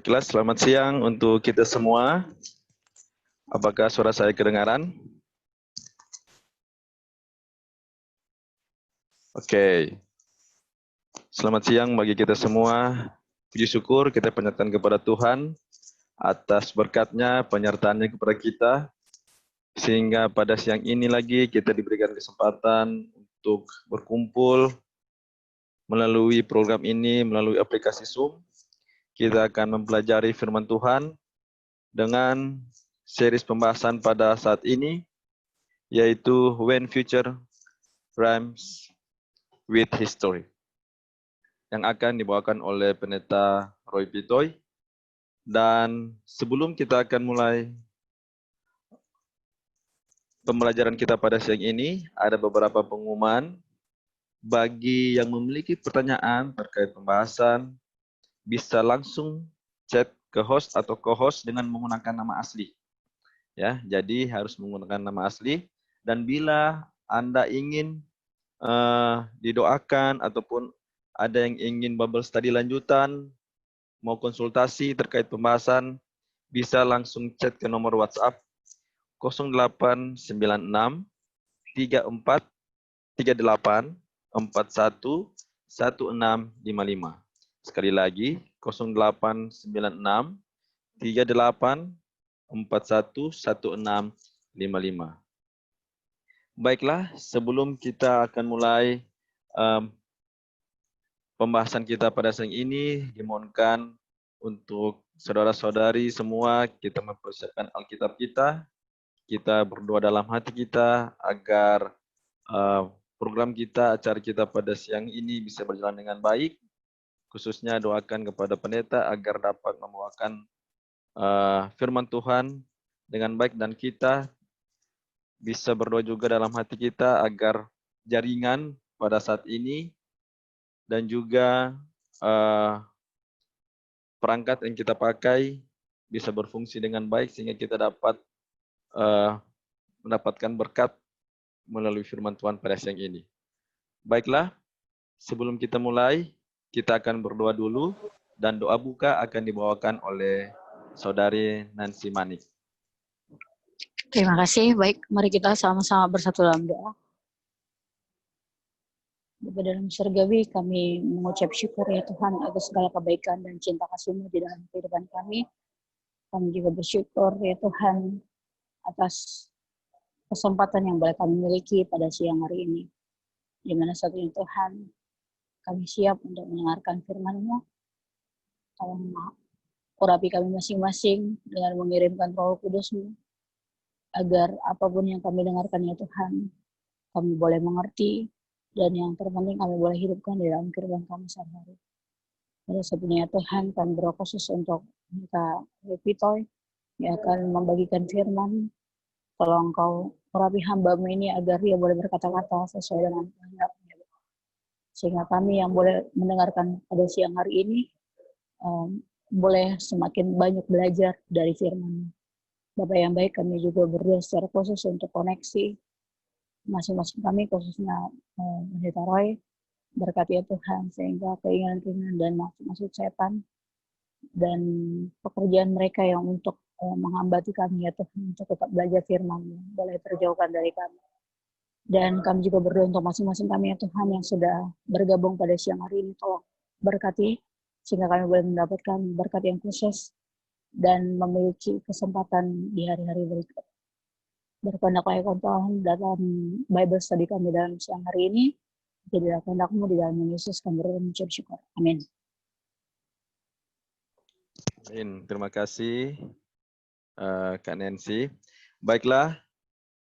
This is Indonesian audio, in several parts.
Baiklah, selamat siang untuk kita semua. Apakah suara saya kedengaran? Oke. Selamat siang bagi kita semua. Puji syukur kita panjatkan kepada Tuhan atas berkat-Nya, penyertaan-Nya kepada kita, sehingga pada siang ini lagi kita diberikan kesempatan untuk berkumpul melalui program ini, melalui aplikasi Zoom. Kita akan mempelajari firman Tuhan dengan series pembahasan pada saat ini, yaitu When Future Rhymes with History, yang akan dibawakan oleh Pendeta Roy Pitoy. Dan sebelum kita akan mulai pembelajaran kita pada siang ini, ada beberapa pengumuman. Bagi yang memiliki pertanyaan terkait pembahasan, bisa langsung chat ke host atau co-host dengan menggunakan nama asli. Ya, jadi harus menggunakan nama asli. Dan bila Anda ingin didoakan ataupun ada yang ingin Bible study lanjutan, mau konsultasi terkait pembahasan, bisa langsung chat ke nomor WhatsApp 0896 34 38 41 1655. Sekali lagi 0896 38 41 1655. Baiklah, sebelum kita akan mulai pembahasan kita pada siang ini, dimohonkan untuk saudara-saudari semua kita mempersiapkan Alkitab kita berdoa dalam hati kita agar program kita, acara kita pada siang ini bisa berjalan dengan baik. Khususnya doakan kepada pendeta agar dapat membawakan firman Tuhan dengan baik, dan kita bisa berdoa juga dalam hati kita agar jaringan pada saat ini dan juga perangkat yang kita pakai bisa berfungsi dengan baik sehingga kita dapat mendapatkan berkat melalui firman Tuhan pada siang ini. Baiklah, sebelum kita mulai, kita akan berdoa dulu dan doa buka akan dibawakan oleh Saudari Nancy Manik. Terima kasih. Baik, mari kita sama-sama bersatu dalam doa. Bapa dalam surgawi, kami mengucap syukur ya Tuhan atas segala kebaikan dan cinta kasih-Mu di dalam kehidupan kami. Kami juga bersyukur ya Tuhan atas kesempatan yang boleh kami miliki pada siang hari ini. Di mana satunya Tuhan, kami siap untuk mendengarkan firman-Mu. Tolong urapi kami masing-masing dengan mengirimkan Roh Kudus-Mu, agar apapun yang kami dengarkan ya Tuhan, kami boleh mengerti, dan yang terpenting kami boleh hidupkan di dalam kehidupan kami sehari-hari. Oleh sebabnya Tuhan, kami berdoa khusus untuk Pendeta Pitoy yang akan membagikan firman. Tolong Engkau urapi hamba-Mu ini agar dia boleh berkata-kata sesuai dengan kehendak-Mu. Sehingga kami yang boleh mendengarkan pada siang hari ini boleh semakin banyak belajar dari firman-Mu. Bapak yang baik, kami juga berdoa secara khusus untuk koneksi masing-masing kami, khususnya Pendeta Roy. Berkati ya Tuhan, sehingga keinginan-keinginan dan maksud setan dan pekerjaan mereka yang untuk menghambati kami ya Tuhan, untuk tetap belajar firman-Mu, boleh terjauhkan dari kami. Dan kami juga berdoa untuk masing-masing kami ya Tuhan yang sudah bergabung pada siang hari ini, tolong berkati, sehingga kami boleh mendapatkan berkat yang khusus dan memiliki kesempatan di hari-hari berikut. Berkehendaklah ya Tuhan dalam Bible study kami dalam siang hari ini. Jadilah kehendak-Mu di dalam Yesus kami mengucap syukur. Amin. Amin. Terima kasih Kak Nancy. Baiklah,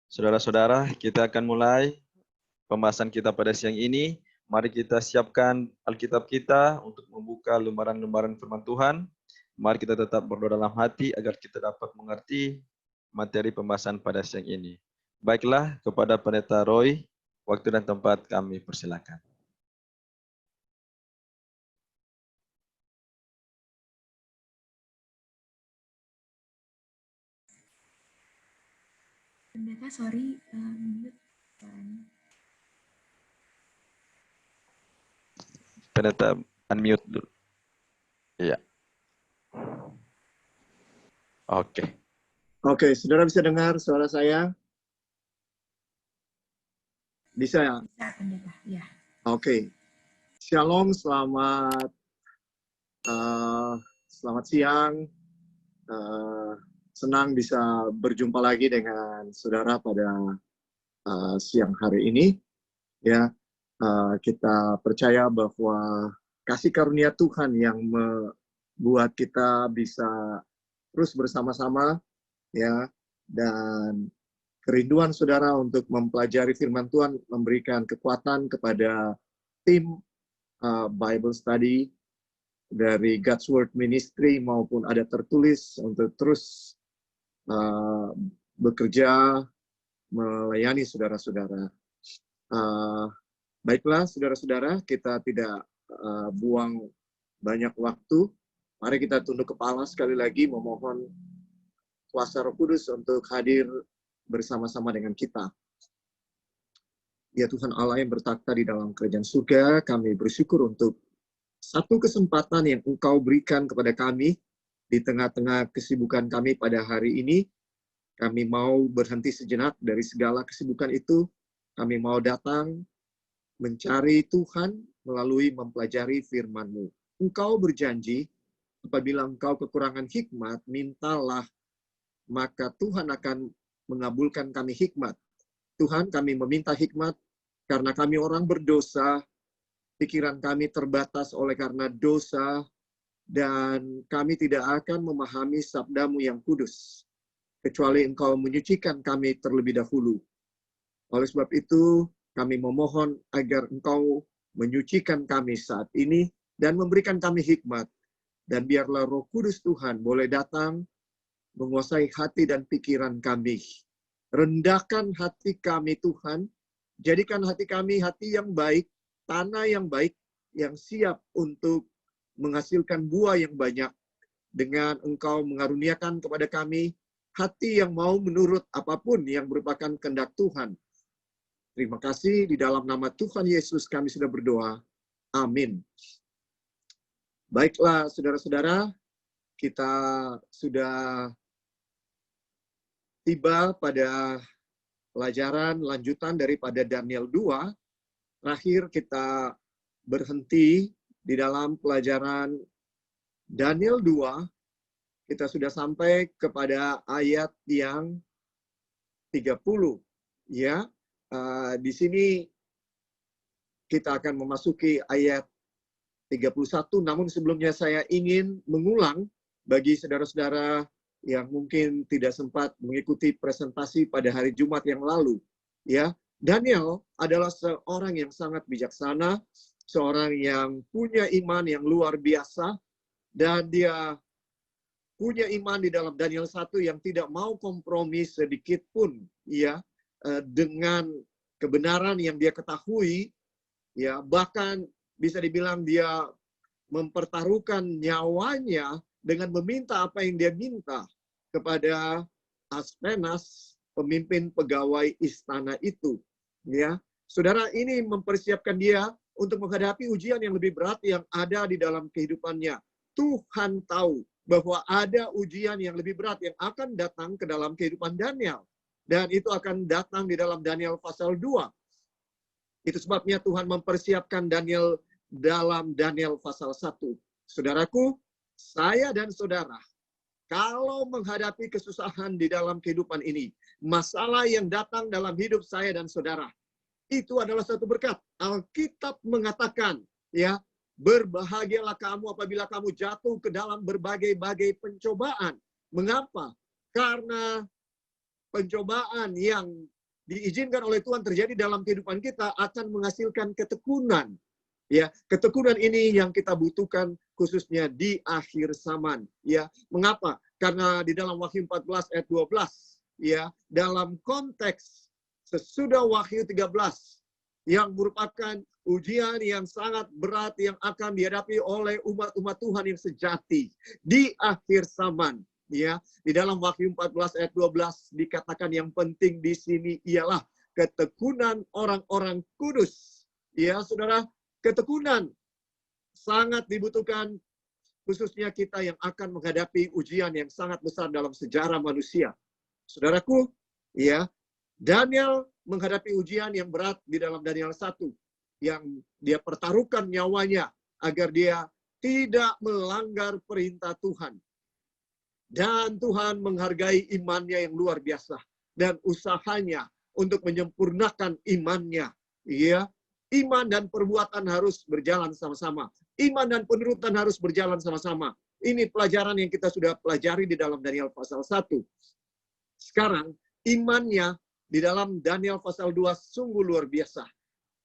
saudara-saudara, kita akan mulai pembahasan kita pada siang ini. Mari kita siapkan Alkitab kita untuk membuka lembaran-lembaran firman Tuhan. Mari kita tetap berdoa dalam hati agar kita dapat mengerti materi pembahasan pada siang ini. Baiklah, kepada Pendeta Roy, waktu dan tempat kami persilakan. Pendeta, sorry, mute. Pendeta unmute dulu. Iya. Oke. Oke, saudara bisa dengar suara saya? Bisa ya? Bisa, pendeta. Ya. Oke. Shalom, selamat siang. Senang bisa berjumpa lagi dengan saudara pada siang hari ini. Ya, kita percaya bahwa kasih karunia Tuhan yang membuat kita bisa terus bersama-sama, ya, dan kerinduan saudara untuk mempelajari firman Tuhan memberikan kekuatan kepada tim Bible Study dari God's Word Ministry maupun ada tertulis untuk terus bekerja melayani saudara-saudara. Baiklah saudara-saudara, kita tidak buang banyak waktu. Mari kita tunduk kepala sekali lagi memohon kuasa Roh Kudus untuk hadir bersama-sama dengan kita. Ya Tuhan Allah yang bertakhta di dalam kerajaan surga, kami bersyukur untuk satu kesempatan yang Engkau berikan kepada kami di tengah-tengah kesibukan kami pada hari ini. Kami mau berhenti sejenak dari segala kesibukan itu. Kami mau datang mencari Tuhan melalui mempelajari firman-Mu. Engkau berjanji, apabila engkau kekurangan hikmat, mintalah, maka Tuhan akan mengabulkan kami hikmat. Tuhan, kami meminta hikmat karena kami orang berdosa, pikiran kami terbatas oleh karena dosa, dan kami tidak akan memahami sabda-Mu yang kudus, kecuali Engkau menyucikan kami terlebih dahulu. Oleh sebab itu, kami memohon agar Engkau menyucikan kami saat ini dan memberikan kami hikmat. Dan biarlah Roh Kudus Tuhan boleh datang menguasai hati dan pikiran kami. Rendahkan hati kami Tuhan, jadikan hati kami hati yang baik, tanah yang baik, yang siap untuk menghasilkan buah yang banyak. Dengan Engkau mengaruniakan kepada kami hati yang mau menurut apapun yang merupakan kehendak Tuhan. Terima kasih, di dalam nama Tuhan Yesus kami sudah berdoa. Amin. Baiklah, saudara-saudara, kita sudah tiba pada pelajaran lanjutan daripada Daniel 2. Terakhir kita berhenti di dalam pelajaran Daniel 2. Kita sudah sampai kepada ayat yang 30. Ya, di sini kita akan memasuki ayat 31, namun sebelumnya saya ingin mengulang bagi saudara-saudara yang mungkin tidak sempat mengikuti presentasi pada hari Jumat yang lalu. Ya, Daniel adalah seorang yang sangat bijaksana, seorang yang punya iman yang luar biasa, dan dia punya iman di dalam Daniel 1 yang tidak mau kompromi sedikit pun, ya, dengan kebenaran yang dia ketahui, ya, bahkan bisa dibilang dia mempertaruhkan nyawanya dengan meminta apa yang dia minta kepada Aspenas, pemimpin pegawai istana itu. Ya, saudara, ini mempersiapkan dia untuk menghadapi ujian yang lebih berat yang ada di dalam kehidupannya. Tuhan tahu bahwa ada ujian yang lebih berat yang akan datang ke dalam kehidupan Daniel. Dan itu akan datang di dalam Daniel pasal 2. Itu sebabnya Tuhan mempersiapkan Daniel dalam Daniel pasal 1. Saudaraku, saya dan saudara, kalau menghadapi kesusahan di dalam kehidupan ini, masalah yang datang dalam hidup saya dan saudara, itu adalah satu berkat. Alkitab mengatakan, ya, berbahagialah kamu apabila kamu jatuh ke dalam berbagai-bagai pencobaan. Mengapa? Karena pencobaan yang diizinkan oleh Tuhan terjadi dalam kehidupan kita akan menghasilkan ketekunan. Ya, ketekunan ini yang kita butuhkan khususnya di akhir zaman. Ya, mengapa? Karena di dalam Wahyu 14 ayat 12, ya, dalam konteks sesudah Wahyu 13 yang merupakan ujian yang sangat berat yang akan dihadapi oleh umat-umat Tuhan yang sejati di akhir zaman. Ya, di dalam Wahyu 14 ayat 12 dikatakan yang penting di sini ialah ketekunan orang-orang kudus. Ya, saudara, ketekunan sangat dibutuhkan khususnya kita yang akan menghadapi ujian yang sangat besar dalam sejarah manusia. Saudaraku, ya, Daniel menghadapi ujian yang berat di dalam Daniel 1, yang dia pertaruhkan nyawanya agar dia tidak melanggar perintah Tuhan. Dan Tuhan menghargai imannya yang luar biasa dan usahanya untuk menyempurnakan imannya. Ya, iman dan perbuatan harus berjalan sama-sama. Iman dan penurutan harus berjalan sama-sama. Ini pelajaran yang kita sudah pelajari di dalam Daniel pasal 1. Sekarang, imannya di dalam Daniel pasal 2 sungguh luar biasa.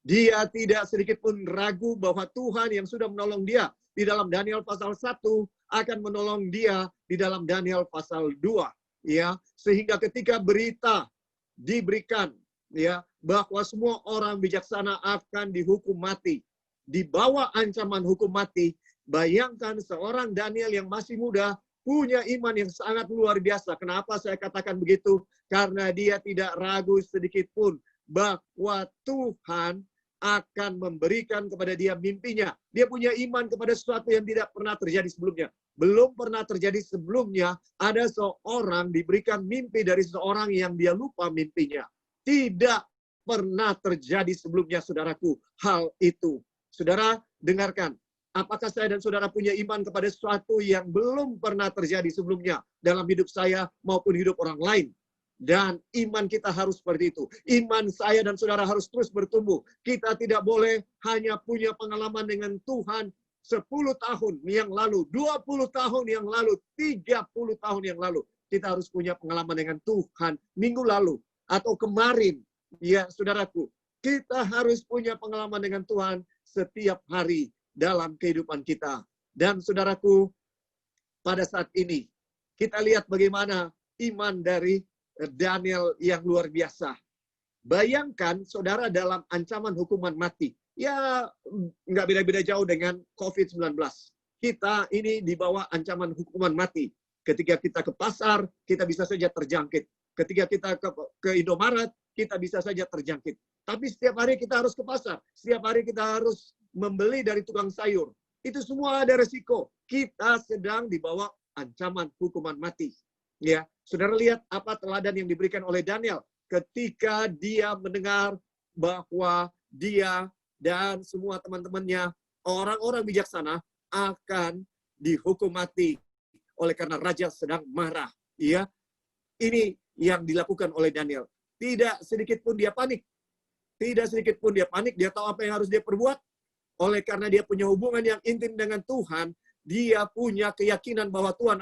Dia tidak sedikit pun ragu bahwa Tuhan yang sudah menolong dia di dalam Daniel pasal 1 akan menolong dia di dalam Daniel pasal 2. Ya, sehingga ketika berita diberikan, ya, bahwa semua orang bijaksana akan dihukum mati, di bawah ancaman hukum mati, bayangkan seorang Daniel yang masih muda punya iman yang sangat luar biasa. Kenapa saya katakan begitu? Karena dia tidak ragu sedikit pun bahwa Tuhan akan memberikan kepada dia mimpinya. Dia punya iman kepada sesuatu yang tidak pernah terjadi sebelumnya. Belum pernah terjadi sebelumnya ada seorang diberikan mimpi dari seorang yang dia lupa mimpinya. Tidak pernah terjadi sebelumnya, saudaraku, hal itu. Saudara, dengarkan. Apakah saya dan saudara punya iman kepada sesuatu yang belum pernah terjadi sebelumnya dalam hidup saya maupun hidup orang lain? Dan iman kita harus seperti itu. Iman saya dan saudara harus terus bertumbuh. Kita tidak boleh hanya punya pengalaman dengan Tuhan 10 tahun yang lalu, 20 tahun yang lalu, 30 tahun yang lalu. Kita harus punya pengalaman dengan Tuhan minggu lalu atau kemarin. Ya, saudaraku, kita harus punya pengalaman dengan Tuhan setiap hari dalam kehidupan kita. Dan saudaraku, pada saat ini, kita lihat bagaimana iman dari Daniel yang luar biasa. Bayangkan, saudara, dalam ancaman hukuman mati. Ya, nggak beda-beda jauh dengan COVID-19. Kita ini di bawah ancaman hukuman mati. Ketika kita ke pasar, kita bisa saja terjangkit. Ketika kita ke Indomaret, kita bisa saja terjangkit. Tapi setiap hari kita harus ke pasar. Setiap hari kita harus membeli dari tukang sayur. Itu semua ada resiko. Kita sedang di bawah ancaman hukuman mati. Ya, saudara lihat apa teladan yang diberikan oleh Daniel ketika dia mendengar bahwa dia dan semua teman-temannya, orang-orang bijaksana, akan dihukum mati oleh karena raja sedang marah. Ya, ini yang dilakukan oleh Daniel. Tidak sedikit pun dia panik. Tidak sedikit pun dia panik. Dia tahu apa yang harus dia perbuat. Oleh karena dia punya hubungan yang intim dengan Tuhan, dia punya keyakinan bahwa Tuhan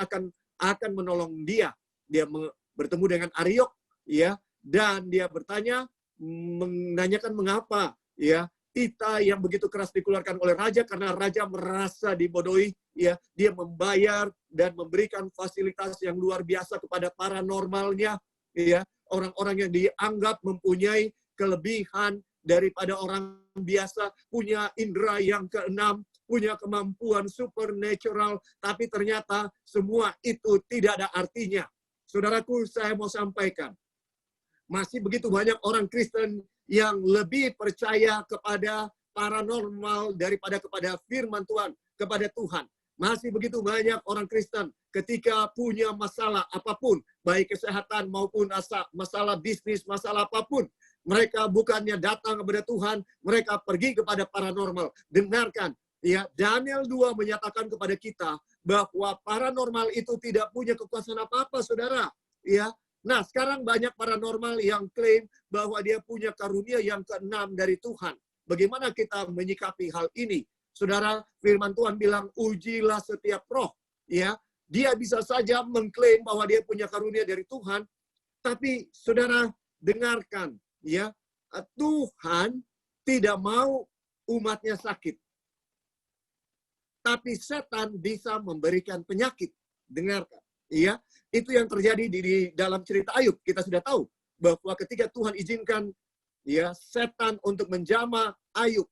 akan menolong dia. Dia bertemu dengan Ariok, ya, dan dia bertanya, menanyakan mengapa, ya, titah yang begitu keras dikeluarkan oleh raja karena raja merasa dibodohi, ya, dia membayar dan memberikan fasilitas yang luar biasa kepada paranormalnya, ya, orang-orang yang dianggap mempunyai kelebihan daripada orang biasa, punya indera yang keenam, punya kemampuan supernatural, tapi ternyata semua itu tidak ada artinya. Saudaraku, saya mau sampaikan, masih begitu banyak orang Kristen yang lebih percaya kepada paranormal daripada kepada firman Tuhan, kepada Tuhan. Masih begitu banyak orang Kristen ketika punya masalah apapun, baik kesehatan maupun masalah bisnis, masalah apapun, mereka bukannya datang kepada Tuhan, mereka pergi kepada paranormal. Dengarkan, ya, Daniel 2 menyatakan kepada kita bahwa paranormal itu tidak punya kekuasaan apa-apa, saudara. Ya, nah sekarang banyak paranormal yang klaim bahwa dia punya karunia yang keenam dari Tuhan. Bagaimana kita menyikapi hal ini? Saudara, firman Tuhan bilang, ujilah setiap roh. Ya, dia bisa saja mengklaim bahwa dia punya karunia dari Tuhan, tapi saudara dengarkan, ya, Tuhan tidak mau umatnya sakit. Tapi setan bisa memberikan penyakit. Dengarkan, ya, itu yang terjadi di dalam cerita Ayub. Kita sudah tahu bahwa ketika Tuhan izinkan, ya, setan untuk menjamah Ayub,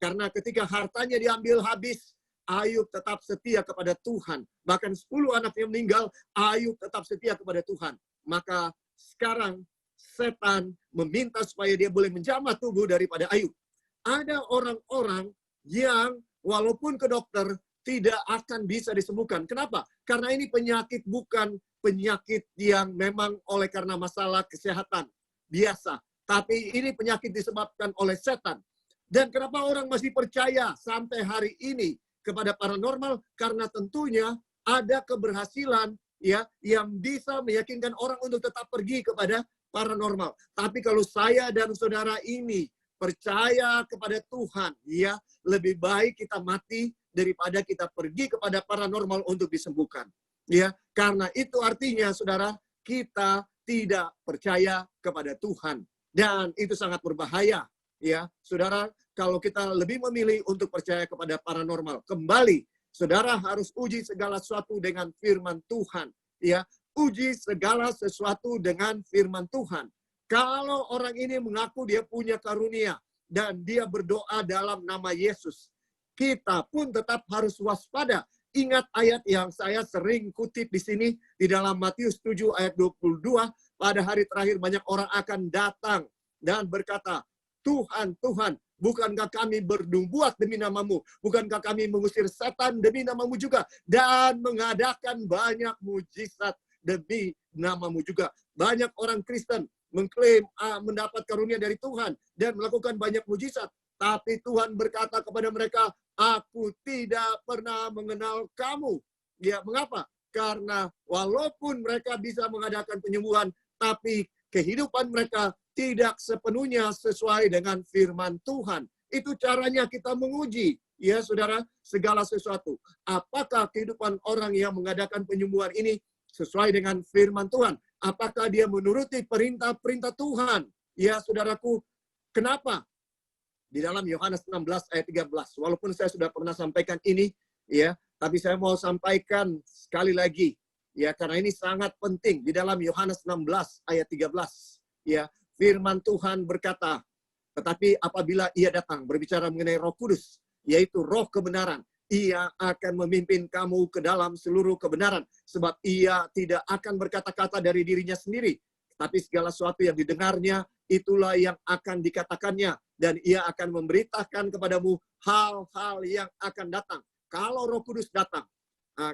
karena ketika hartanya diambil habis, Ayub tetap setia kepada Tuhan. Bahkan 10 anaknya meninggal, Ayub tetap setia kepada Tuhan. Maka sekarang setan meminta supaya dia boleh menjamah tubuh daripada Ayub. Ada orang-orang yang walaupun ke dokter, tidak akan bisa disembuhkan. Kenapa? Karena ini penyakit bukan penyakit yang memang oleh karena masalah kesehatan biasa. Tapi ini penyakit disebabkan oleh setan. Dan kenapa orang masih percaya sampai hari ini kepada paranormal? Karena tentunya ada keberhasilan ya yang bisa meyakinkan orang untuk tetap pergi kepada paranormal. Tapi kalau saya dan saudara ini percaya kepada Tuhan, ya lebih baik kita mati daripada kita pergi kepada paranormal untuk disembuhkan. Ya, karena itu artinya saudara, kita tidak percaya kepada Tuhan dan itu sangat berbahaya. Ya, saudara, kalau kita lebih memilih untuk percaya kepada paranormal, kembali saudara harus uji segala sesuatu dengan firman Tuhan. Ya, uji segala sesuatu dengan firman Tuhan. Kalau orang ini mengaku dia punya karunia dan dia berdoa dalam nama Yesus, kita pun tetap harus waspada. Ingat ayat yang saya sering kutip di sini di dalam Matius 7 ayat 22, pada hari terakhir banyak orang akan datang dan berkata, Tuhan, Tuhan, bukankah kami bernubuat demi namamu? Bukankah kami mengusir setan demi namamu juga? Dan mengadakan banyak mujizat demi namamu juga. Banyak orang Kristen mengklaim mendapat karunia dari Tuhan dan melakukan banyak mujizat. Tapi Tuhan berkata kepada mereka, aku tidak pernah mengenal kamu. Ya, mengapa? Karena walaupun mereka bisa mengadakan penyembuhan, tapi kehidupan mereka tidak sepenuhnya sesuai dengan firman Tuhan. Itu caranya kita menguji, ya saudara, segala sesuatu. Apakah kehidupan orang yang mengadakan penyembuhan ini sesuai dengan firman Tuhan? Apakah dia menuruti perintah-perintah Tuhan? Ya saudaraku, kenapa? Di dalam Yohanes 16 ayat 13, walaupun saya sudah pernah sampaikan ini, ya, tapi saya mau sampaikan sekali lagi, ya, karena ini sangat penting. Di dalam Yohanes 16 ayat 13, ya, firman Tuhan berkata, tetapi apabila ia datang berbicara mengenai Roh Kudus, yaitu Roh kebenaran, ia akan memimpin kamu ke dalam seluruh kebenaran, sebab ia tidak akan berkata-kata dari dirinya sendiri, tapi segala sesuatu yang didengarnya, itulah yang akan dikatakannya, dan ia akan memberitakan kepadamu hal-hal yang akan datang. Kalau Roh Kudus datang,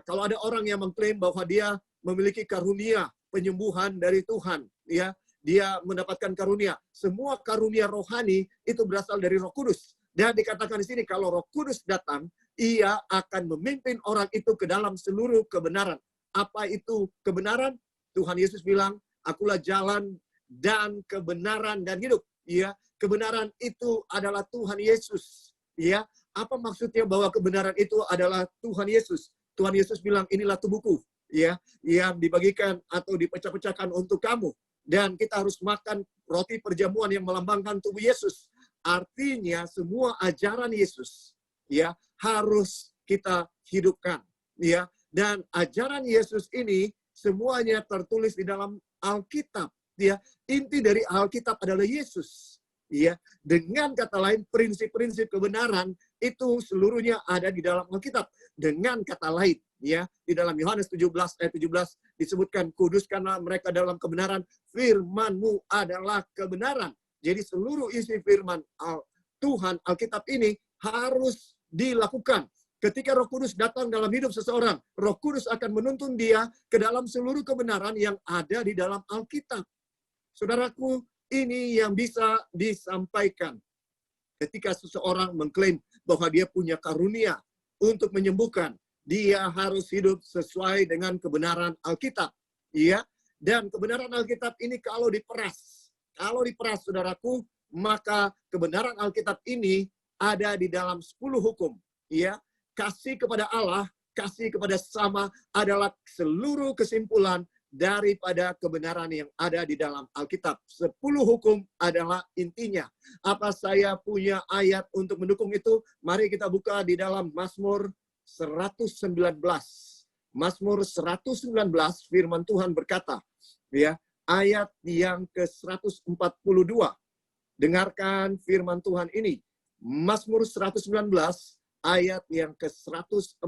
kalau ada orang yang mengklaim bahwa dia memiliki karunia penyembuhan dari Tuhan, ya, dia mendapatkan karunia. Semua karunia rohani itu berasal dari Roh Kudus. Dan dikatakan di sini kalau Roh Kudus datang, ia akan memimpin orang itu ke dalam seluruh kebenaran. Apa itu kebenaran? Tuhan Yesus bilang, akulah jalan dan kebenaran dan hidup. Ya, kebenaran itu adalah Tuhan Yesus. Ya, apa maksudnya bahwa kebenaran itu adalah Tuhan Yesus? Tuhan Yesus bilang, inilah tubuhku, ya, yang dibagikan atau dipecah-pecahkan untuk kamu. Dan kita harus makan roti perjamuan yang melambangkan tubuh Yesus. Artinya semua ajaran Yesus, ya, harus kita hidupkan, ya. Dan ajaran Yesus ini semuanya tertulis di dalam Alkitab, ya. Inti dari Alkitab adalah Yesus, ya. Dengan kata lain, prinsip-prinsip kebenaran itu seluruhnya ada di dalam Alkitab. Dengan kata lain, ya, di dalam Yohanes 17 ayat 17 disebutkan, kuduskanlah mereka dalam kebenaran, firman-Mu adalah kebenaran. Jadi seluruh isi firman Tuhan, Alkitab ini harus dilakukan. Ketika Roh Kudus datang dalam hidup seseorang, Roh Kudus akan menuntun dia ke dalam seluruh kebenaran yang ada di dalam Alkitab. Saudaraku, ini yang bisa disampaikan. Ketika seseorang mengklaim bahwa dia punya karunia untuk menyembuhkan, dia harus hidup sesuai dengan kebenaran Alkitab. Ya, dan kebenaran Alkitab ini kalau diperas, saudaraku, maka kebenaran Alkitab ini ada di dalam 10 hukum. Ya, kasih kepada Allah, kasih kepada sesama adalah seluruh kesimpulan daripada kebenaran yang ada di dalam Alkitab. 10 hukum adalah intinya. Apa saya punya ayat untuk mendukung itu? Mari kita buka di dalam Mazmur 119. Mazmur 119, firman Tuhan berkata, ya, ayat yang ke-142. Dengarkan firman Tuhan ini. Mazmur 119, ayat yang ke-142.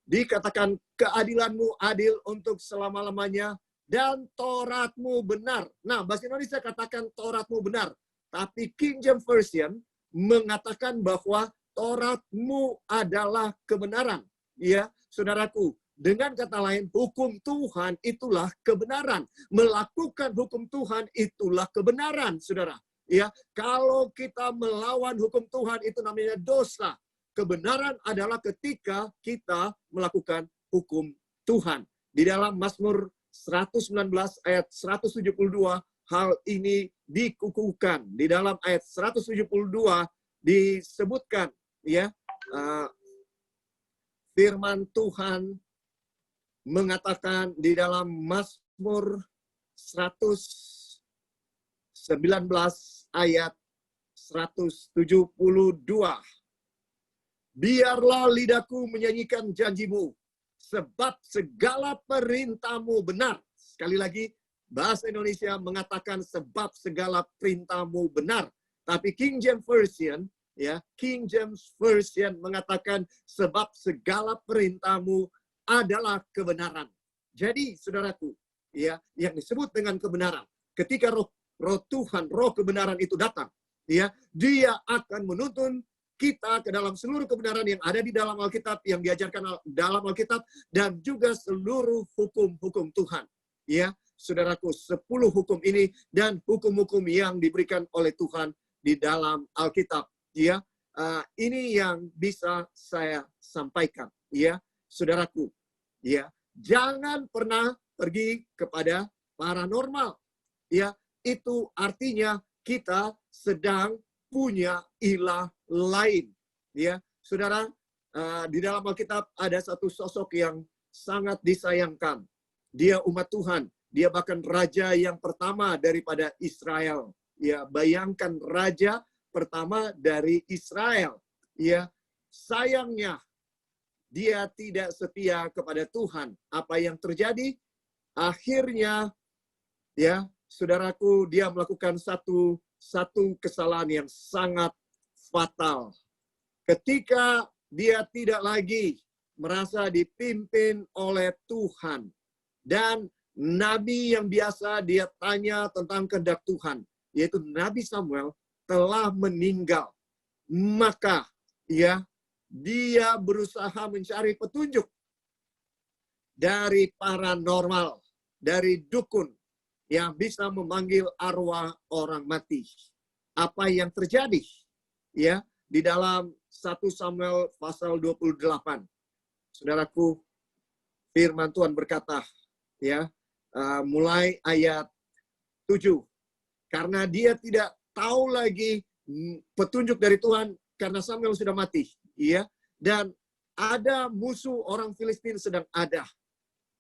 Dikatakan, keadilan-Mu adil untuk selama-lamanya, dan Taurat-Mu benar. Nah, bahasa Indonesia katakan Taurat-Mu benar. Tapi King James Version mengatakan bahwa Tauratmu adalah kebenaran. Ya, saudaraku, dengan kata lain, hukum Tuhan itulah kebenaran. Melakukan hukum Tuhan itulah kebenaran, saudara. Ya, kalau kita melawan hukum Tuhan itu namanya dosa. Kebenaran adalah ketika kita melakukan hukum Tuhan. Di dalam Mazmur 119 ayat 172, hal ini dikukuhkan. Di dalam ayat 172 disebutkan, ya, firman Tuhan mengatakan di dalam Mazmur 119 ayat 172. Biarlah lidahku menyanyikan janjimu, sebab segala perintahmu benar. Sekali lagi, bahasa Indonesia mengatakan sebab segala perintahmu benar. Tapi King James Version, ya, King James Version mengatakan sebab segala perintahmu adalah kebenaran. Jadi, saudaraku, ya, yang disebut dengan kebenaran, ketika roh Tuhan, roh kebenaran itu datang, ya, dia akan menuntun kita ke dalam seluruh kebenaran yang ada di dalam Alkitab, yang diajarkan dalam Alkitab, dan juga seluruh hukum-hukum Tuhan. Ya, saudaraku, 10 hukum ini dan hukum-hukum yang diberikan oleh Tuhan di dalam Alkitab. Ya, ini yang bisa saya sampaikan. Ya, saudaraku, ya, jangan pernah pergi kepada paranormal. Ya, itu artinya kita sedang punya ilah lain. Ya, saudara, di dalam Alkitab ada satu sosok yang sangat disayangkan. Dia umat Tuhan, dia bahkan raja yang pertama daripada Israel. Ya, bayangkan raja pertama dari Israel. Ya, sayangnya dia tidak setia kepada Tuhan. Apa yang terjadi? Akhirnya, ya, saudaraku, dia melakukan satu kesalahan yang sangat fatal. Ketika dia tidak lagi merasa dipimpin oleh Tuhan, dan nabi yang biasa dia tanya tentang kehendak Tuhan, yaitu Nabi Samuel, telah meninggal. Maka, ya, dia berusaha mencari petunjuk dari paranormal, dari dukun, yang bisa memanggil arwah orang mati. Apa yang terjadi? Ya, di dalam 1 Samuel pasal 28. Saudaraku, firman Tuhan berkata, ya, mulai ayat 7. Karena dia tidak tahu lagi petunjuk dari Tuhan karena Samuel sudah mati, ya. Dan ada musuh orang Filistin sedang ada.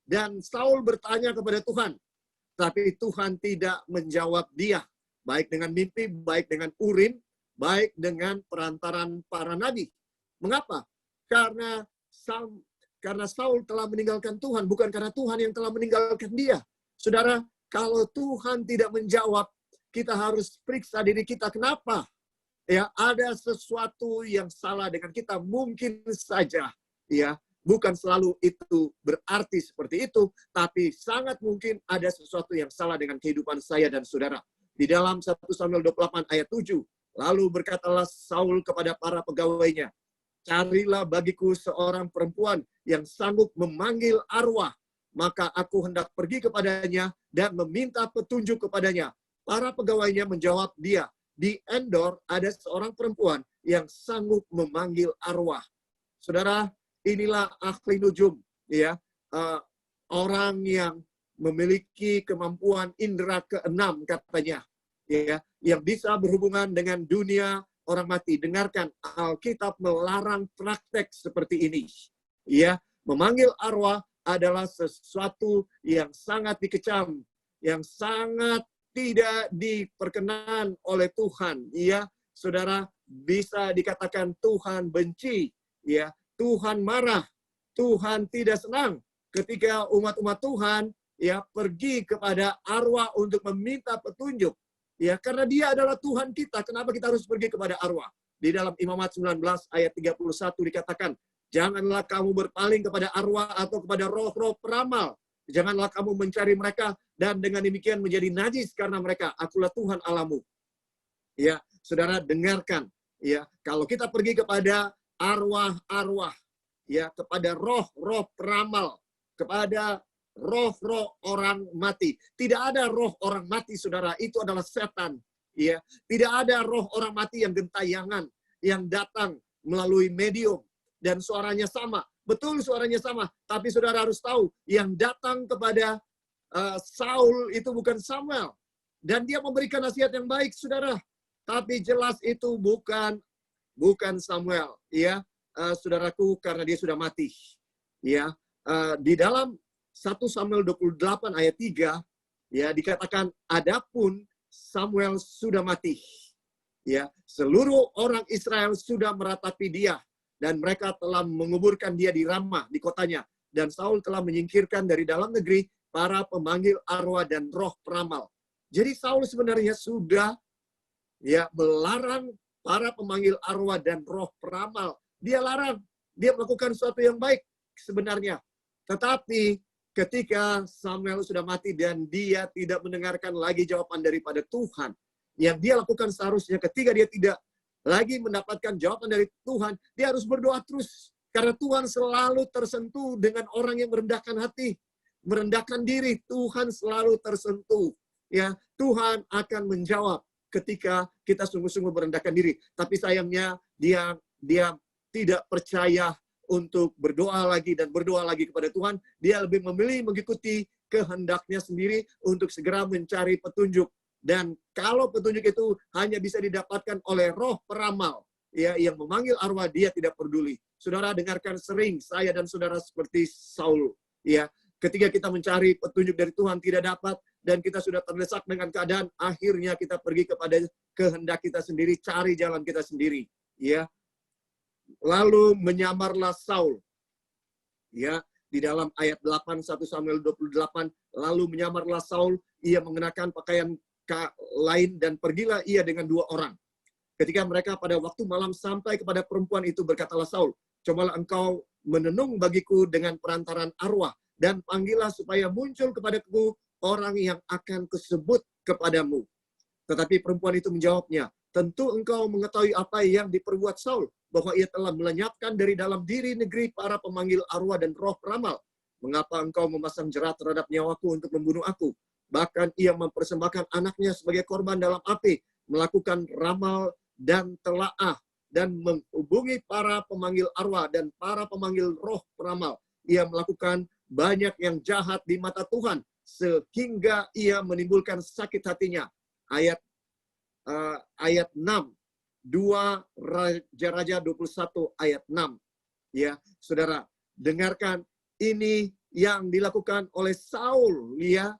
Dan Saul bertanya kepada Tuhan, tapi Tuhan tidak menjawab dia, baik dengan mimpi, baik dengan Urim, baik dengan perantaran para nabi. Mengapa? Karena Saul telah meninggalkan Tuhan, bukan karena Tuhan yang telah meninggalkan dia. Saudara, kalau Tuhan tidak menjawab, kita harus periksa diri kita. Kenapa? Ya, ada sesuatu yang salah dengan kita. Mungkin saja, ya, bukan selalu itu berarti seperti itu, tapi sangat mungkin ada sesuatu yang salah dengan kehidupan saya dan saudara. Di dalam 1 Samuel 28 ayat 7, lalu berkatalah Saul kepada para pegawainya, carilah bagiku seorang perempuan yang sanggup memanggil arwah, maka aku hendak pergi kepadanya dan meminta petunjuk kepadanya. Para pegawainya menjawab dia, di Endor ada seorang perempuan yang sanggup memanggil arwah. Saudara, inilah ahli nujum, ya, orang yang memiliki kemampuan indera keenam katanya, ya, yang bisa berhubungan dengan dunia orang mati. Dengarkan, Alkitab melarang praktek seperti ini. Ya, memanggil arwah adalah sesuatu yang sangat dikecam, yang sangat tidak diperkenan oleh Tuhan. Ya, saudara, bisa dikatakan Tuhan benci, ya. Tuhan marah, Tuhan tidak senang ketika umat-umat Tuhan, ya, pergi kepada arwah untuk meminta petunjuk. Ya, karena dia adalah Tuhan kita, kenapa kita harus pergi kepada arwah? Di dalam Imamat 19 ayat 31 dikatakan, janganlah kamu berpaling kepada arwah atau kepada roh-roh peramal. Janganlah kamu mencari mereka dan dengan demikian menjadi najis karena mereka. Akulah Tuhan Allahmu. Ya, saudara, dengarkan. Ya, kalau kita pergi kepada arwah-arwah, ya, kepada roh-roh peramal, kepada roh-roh orang mati. Tidak ada roh orang mati, saudara. Itu adalah setan. Ya, tidak ada roh orang mati yang gentayangan, yang datang melalui medium dan suaranya sama. Betul, suaranya sama. Tapi saudara harus tahu, yang datang kepada Saul itu bukan Samuel. Dan dia memberikan nasihat yang baik, saudara. Tapi jelas itu bukan Samuel, ya, saudaraku, karena dia sudah mati. Ya, di dalam 1 Samuel 28 ayat 3, ya, dikatakan, adapun Samuel sudah mati. Ya, seluruh orang Israel sudah meratapi dia, dan mereka telah menguburkan dia di Ramah, di kotanya. Dan Saul telah menyingkirkan dari dalam negeri para pemanggil arwah dan roh peramal. Jadi Saul sebenarnya sudah, ya, melarang para pemanggil arwah dan roh peramal. Dia larang, dia melakukan sesuatu yang baik sebenarnya. Tetapi ketika Samuel sudah mati dan dia tidak mendengarkan lagi jawaban daripada Tuhan, yang dia lakukan seharusnya ketika dia tidak lagi mendapatkan jawaban dari Tuhan, dia harus berdoa terus. Karena Tuhan selalu tersentuh dengan orang yang merendahkan hati, merendahkan diri. Tuhan selalu tersentuh. Ya, Tuhan akan menjawab ketika kita sungguh-sungguh merendahkan diri. Tapi sayangnya dia tidak percaya untuk berdoa lagi dan berdoa lagi kepada Tuhan. Dia lebih memilih mengikuti kehendaknya sendiri untuk segera mencari petunjuk. Dan kalau petunjuk itu hanya bisa didapatkan oleh roh peramal, ya, yang memanggil arwah, dia tidak peduli. Saudara dengarkan, sering saya dan saudara seperti Saul, ya, ketika kita mencari petunjuk dari Tuhan tidak dapat, dan kita sudah terdesak dengan keadaan, akhirnya kita pergi kepada kehendak kita sendiri, cari jalan kita sendiri. Ya, lalu menyamarlah Saul. Ya, di dalam ayat 8, 1 Samuel 28, lalu menyamarlah Saul, ia mengenakan pakaian lain dan pergilah ia dengan 2 orang. Ketika mereka pada waktu malam sampai kepada perempuan itu, berkatalah Saul, cobalah engkau menenung bagiku dengan perantaran arwah, dan panggillah supaya muncul kepadaku orang yang akan kusebut kepadamu. Tetapi perempuan itu menjawabnya, tentu engkau mengetahui apa yang diperbuat Saul, bahwa ia telah melenyapkan dari dalam diri negeri para pemanggil arwah dan roh peramal. Mengapa engkau memasang jerat terhadap nyawaku untuk membunuh aku? Bahkan ia mempersembahkan anaknya sebagai korban dalam api, melakukan ramal dan telaah, dan menghubungi para pemanggil arwah dan para pemanggil roh peramal. Ia melakukan banyak yang jahat di mata Tuhan, sehingga ia menimbulkan sakit hatinya. Ayat 6, 2 Raja-Raja 21 ayat 6. Ya, saudara, dengarkan, ini yang dilakukan oleh Saul, ya,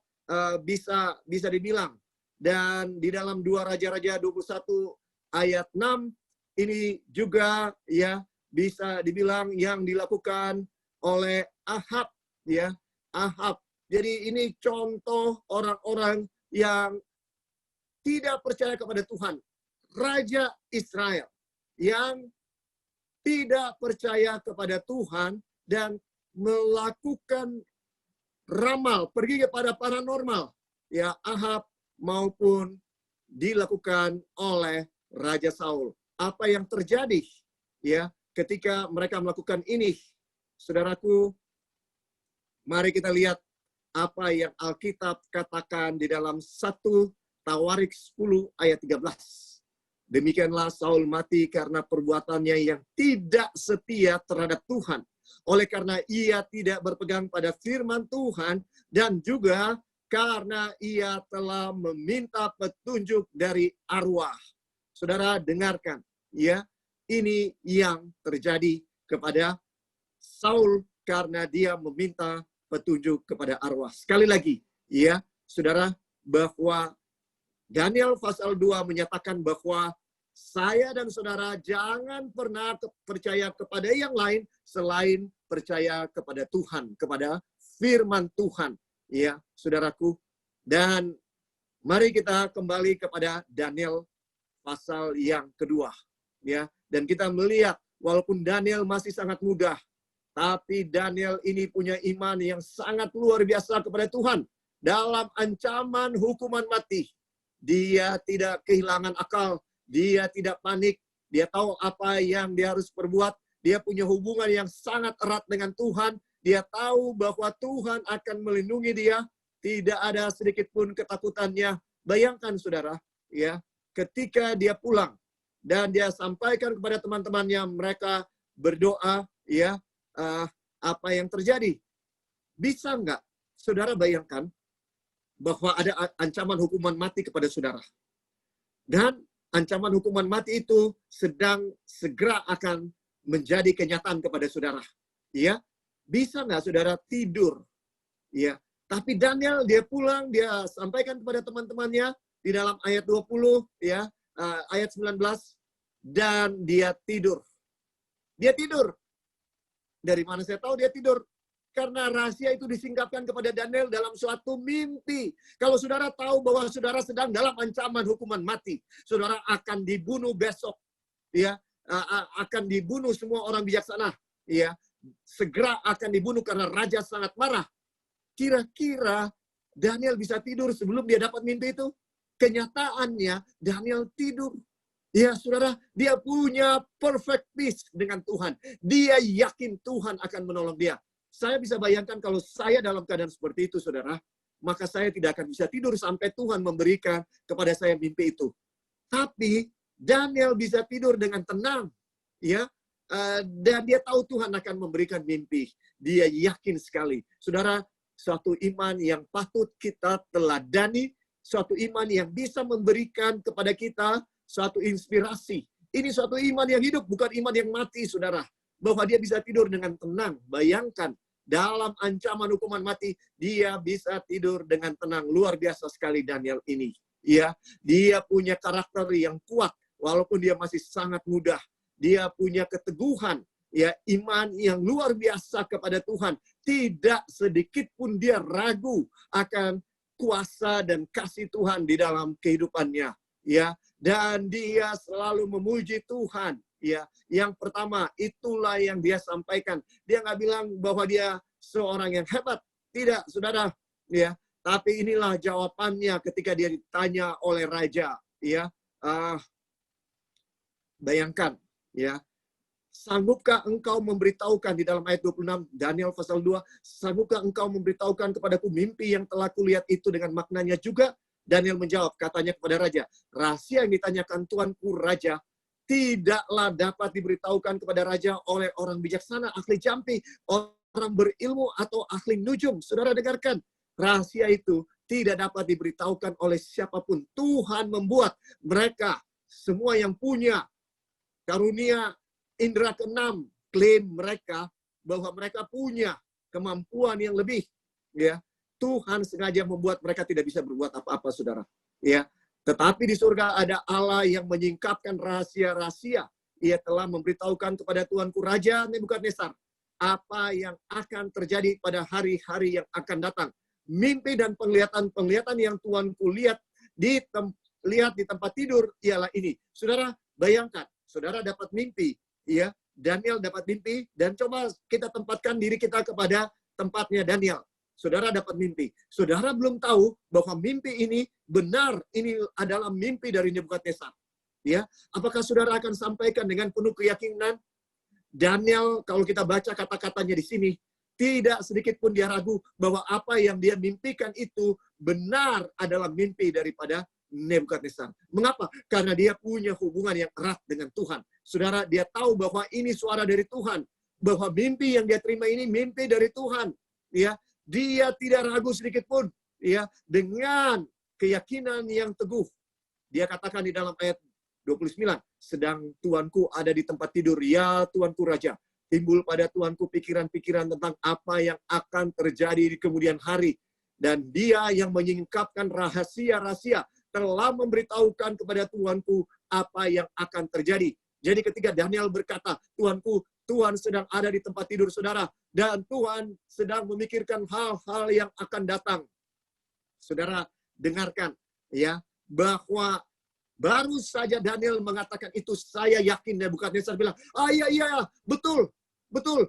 bisa dibilang. Dan di dalam 2 Raja-Raja 21 ayat 6 ini juga, ya, bisa dibilang yang dilakukan oleh Ahab, ya, Ahab. Jadi ini contoh orang-orang yang tidak percaya kepada Tuhan. Raja Israel yang tidak percaya kepada Tuhan dan melakukan ramal, pergi kepada paranormal, ya, Ahab, maupun dilakukan oleh Raja Saul. Apa yang terjadi, ya, ketika mereka melakukan ini? Saudaraku, mari kita lihat apa yang Alkitab katakan di dalam 1 Tawarik 10 ayat 13. Demikianlah Saul mati karena perbuatannya yang tidak setia terhadap Tuhan. Oleh karena ia tidak berpegang pada firman Tuhan, dan juga karena ia telah meminta petunjuk dari arwah. Saudara dengarkan, ya, ini yang terjadi kepada Saul karena dia meminta petunjuk kepada arwah. Sekali lagi, ya, saudara, bahwa Daniel pasal 2 menyatakan bahwa saya dan saudara jangan pernah percaya kepada yang lain selain percaya kepada Tuhan, kepada firman Tuhan, ya, saudaraku. Dan mari kita kembali kepada Daniel pasal yang kedua, ya. Dan kita melihat walaupun Daniel masih sangat muda, tapi Daniel ini punya iman yang sangat luar biasa kepada Tuhan. Dalam ancaman hukuman mati, dia tidak kehilangan akal, dia tidak panik, dia tahu apa yang dia harus perbuat, dia punya hubungan yang sangat erat dengan Tuhan, dia tahu bahwa Tuhan akan melindungi dia, tidak ada sedikit pun ketakutannya. Bayangkan saudara, ya, ketika dia pulang dan dia sampaikan kepada teman-temannya, mereka berdoa, ya, apa yang terjadi. Bisa nggak saudara bayangkan bahwa ada ancaman hukuman mati kepada saudara? Dan ancaman hukuman mati itu sedang segera akan menjadi kenyataan kepada saudara. Ya, bisa nggak saudara tidur? Ya, tapi Daniel dia pulang, dia sampaikan kepada teman-temannya di dalam ayat 20, ya, ayat 19, dan dia tidur. Dia tidur. Dari mana saya tahu dia tidur? Karena rahasia itu disingkapkan kepada Daniel dalam suatu mimpi. Kalau saudara tahu bahwa saudara sedang dalam ancaman hukuman mati, saudara akan dibunuh besok, ya, akan dibunuh semua orang bijaksana, ya, segera akan dibunuh karena raja sangat marah. Kira-kira Daniel bisa tidur sebelum dia dapat mimpi itu? Kenyataannya Daniel tidur. Ya saudara, dia punya perfect peace dengan Tuhan. Dia yakin Tuhan akan menolong dia. Saya bisa bayangkan kalau saya dalam keadaan seperti itu, saudara, maka saya tidak akan bisa tidur sampai Tuhan memberikan kepada saya mimpi itu. Tapi Daniel bisa tidur dengan tenang, ya, dan dia tahu Tuhan akan memberikan mimpi. Dia yakin sekali, saudara. Suatu iman yang patut kita teladani, suatu iman yang bisa memberikan kepada kita suatu inspirasi. Ini suatu iman yang hidup, bukan iman yang mati, saudara. Bahwa dia bisa tidur dengan tenang. Bayangkan, dalam ancaman hukuman mati, dia bisa tidur dengan tenang. Luar biasa sekali Daniel ini. Ya, dia punya karakter yang kuat, walaupun dia masih sangat muda. Dia punya keteguhan, ya, iman yang luar biasa kepada Tuhan. Tidak sedikit pun dia ragu akan kuasa dan kasih Tuhan di dalam kehidupannya, ya. Dan dia selalu memuji Tuhan, ya. Yang pertama, itulah yang dia sampaikan. Dia nggak bilang bahwa dia seorang yang hebat, tidak, saudara, ya. Tapi inilah jawabannya ketika dia ditanya oleh raja, ya. Bayangkan, ya. Sanggupkah engkau memberitahukan, di dalam ayat 26 Daniel pasal 2, sanggupkah engkau memberitahukan kepadaku mimpi yang telah kulihat itu dengan maknanya juga? Daniel menjawab, katanya kepada raja, rahasia yang ditanyakan tuanku raja tidaklah dapat diberitahukan kepada raja oleh orang bijaksana, ahli jampi, orang berilmu, atau ahli nujum. Saudara dengarkan, rahasia itu tidak dapat diberitahukan oleh siapapun. Tuhan membuat mereka semua yang punya karunia indera keenam, klaim mereka bahwa mereka punya kemampuan yang lebih, ya. Tuhan sengaja membuat mereka tidak bisa berbuat apa-apa, saudara, ya. Tetapi di surga ada Allah yang menyingkapkan rahasia-rahasia. Ia telah memberitahukan kepada tuanku Raja Nebukadnezar apa yang akan terjadi pada hari-hari yang akan datang. Mimpi dan penglihatan yang tuanku lihat di tempat tidur ialah ini. Saudara, bayangkan, saudara dapat mimpi, ya, Daniel dapat mimpi, dan coba kita tempatkan diri kita kepada tempatnya Daniel. Saudara dapat mimpi. Saudara belum tahu bahwa mimpi ini benar, ini adalah mimpi dari Nebukadnezar. Ya, apakah saudara akan sampaikan dengan penuh keyakinan? Daniel, kalau kita baca kata-katanya di sini, tidak sedikit pun dia ragu bahwa apa yang dia mimpikan itu benar adalah mimpi daripada Nebukadnezar. Mengapa? Karena dia punya hubungan yang erat dengan Tuhan. Saudara, dia tahu bahwa ini suara dari Tuhan, bahwa mimpi yang dia terima ini mimpi dari Tuhan. Ya, dia tidak ragu sedikit pun, ya, dengan keyakinan yang teguh. Dia katakan di dalam ayat 29, sedang tuanku ada di tempat tidur, ya tuanku raja. Timbul pada tuanku pikiran-pikiran tentang apa yang akan terjadi di kemudian hari. Dan dia yang menyingkapkan rahasia-rahasia telah memberitahukan kepada tuanku apa yang akan terjadi. Jadi ketika Daniel berkata, tuanku, Tuhan sedang ada di tempat tidur saudara, dan Tuhan sedang memikirkan hal-hal yang akan datang. Saudara, dengarkan, ya, bahwa baru saja Daniel mengatakan itu, saya yakin, Nebukadnezar bilang, iya, betul,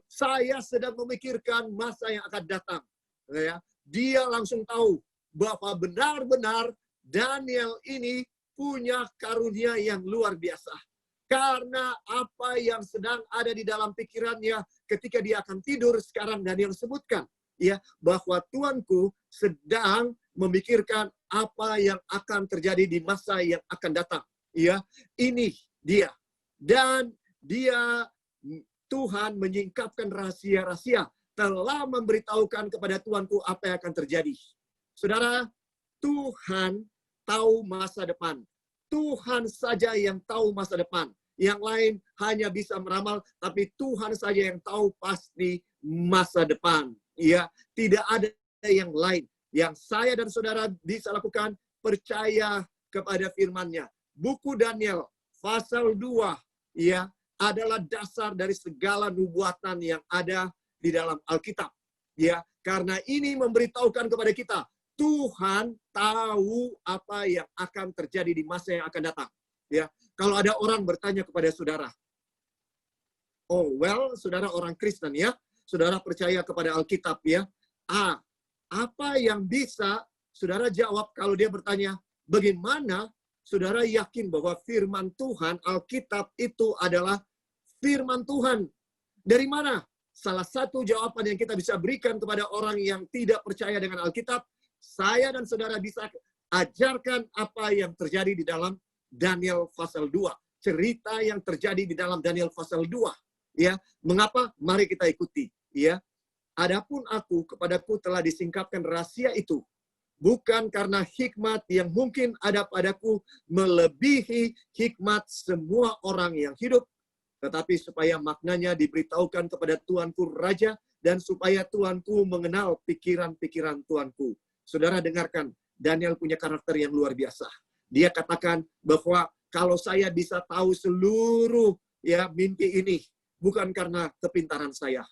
saya sedang memikirkan masa yang akan datang. Ya, dia langsung tahu bahwa benar-benar Daniel ini punya karunia yang luar biasa. Karena apa yang sedang ada di dalam pikirannya ketika dia akan tidur, sekarang Daniel sebutkan, ya, bahwa Tuanku sedang memikirkan apa yang akan terjadi di masa yang akan datang. Ya, ini dia. Dan dia, Tuhan menyingkapkan rahasia-rahasia, telah memberitahukan kepada Tuanku apa yang akan terjadi. Saudara, Tuhan tahu masa depan. Tuhan saja yang tahu masa depan. Yang lain hanya bisa meramal, tapi Tuhan saja yang tahu pasti masa depan. Ya, tidak ada yang lain. Yang saya dan saudara bisa lakukan, percaya kepada firman-Nya. Buku Daniel pasal 2, ya, adalah dasar dari segala nubuatan yang ada di dalam Alkitab. Ya, karena ini memberitahukan kepada kita, Tuhan tahu apa yang akan terjadi di masa yang akan datang. Ya, kalau ada orang bertanya kepada saudara, oh well, saudara orang Kristen ya, saudara percaya kepada Alkitab ya, apa yang bisa saudara jawab kalau dia bertanya, bagaimana saudara yakin bahwa firman Tuhan, Alkitab itu adalah firman Tuhan? Dari mana? Salah satu jawaban yang kita bisa berikan kepada orang yang tidak percaya dengan Alkitab, saya dan saudara bisa ajarkan apa yang terjadi di dalam Daniel pasal 2. Cerita yang terjadi di dalam Daniel pasal 2. Ya, mengapa? Mari kita ikuti. Ya, adapun kepadaku telah disingkapkan rahasia itu, bukan karena hikmat yang mungkin ada padaku melebihi hikmat semua orang yang hidup, tetapi supaya maknanya diberitahukan kepada Tuanku Raja, dan supaya Tuanku mengenal pikiran-pikiran Tuanku. Saudara dengarkan, Daniel punya karakter yang luar biasa. Dia katakan bahwa kalau saya bisa tahu seluruh ya mimpi ini, bukan karena kepintaran saya.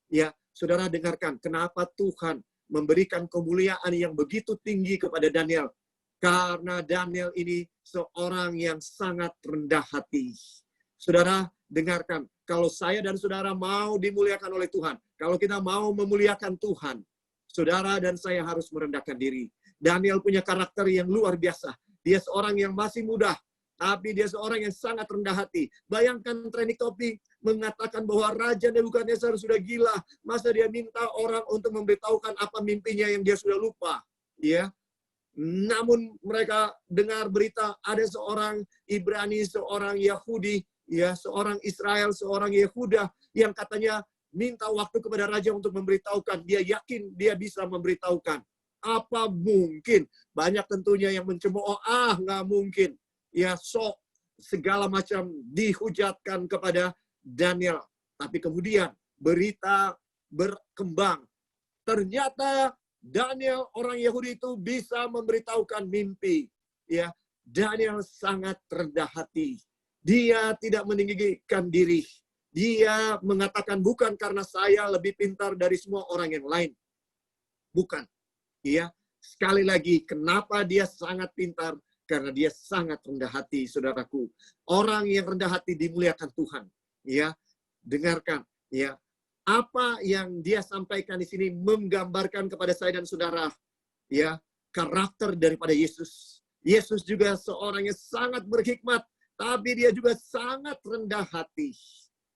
Ya, saudara dengarkan, kenapa Tuhan memberikan kemuliaan yang begitu tinggi kepada Daniel. Karena Daniel ini seorang yang sangat rendah hati. Saudara dengarkan, kalau saya dan saudara mau dimuliakan oleh Tuhan, kalau kita mau memuliakan Tuhan, saudara dan saya harus merendahkan diri. Daniel punya karakter yang luar biasa. Dia seorang yang masih muda, tapi dia seorang yang sangat rendah hati. Bayangkan trending topik mengatakan bahwa Raja Nebukadnezar sudah gila. Masa dia minta orang untuk memberitahukan apa mimpinya yang dia sudah lupa. Ya. Namun mereka dengar berita ada seorang Ibrani, seorang Yahudi, ya, seorang Israel, seorang Yehuda yang katanya minta waktu kepada raja untuk memberitahukan. Dia yakin dia bisa memberitahukan. Apa mungkin? Banyak tentunya yang mencemooh, nggak mungkin. Ya, sok segala macam dihujatkan kepada Daniel. Tapi kemudian berita berkembang. Ternyata Daniel orang Yahudi itu bisa memberitahukan mimpi. Ya, Daniel sangat rendah hati. Dia tidak meninggikan diri. Dia mengatakan bukan karena saya lebih pintar dari semua orang yang lain. Bukan. Ya, sekali lagi, kenapa dia sangat pintar? Karena dia sangat rendah hati, saudaraku. Orang yang rendah hati dimuliakan Tuhan. Ya, dengarkan. Ya, apa yang dia sampaikan di sini menggambarkan kepada saya dan saudara. Ya, karakter daripada Yesus. Yesus juga seorang yang sangat berhikmat, tapi dia juga sangat rendah hati.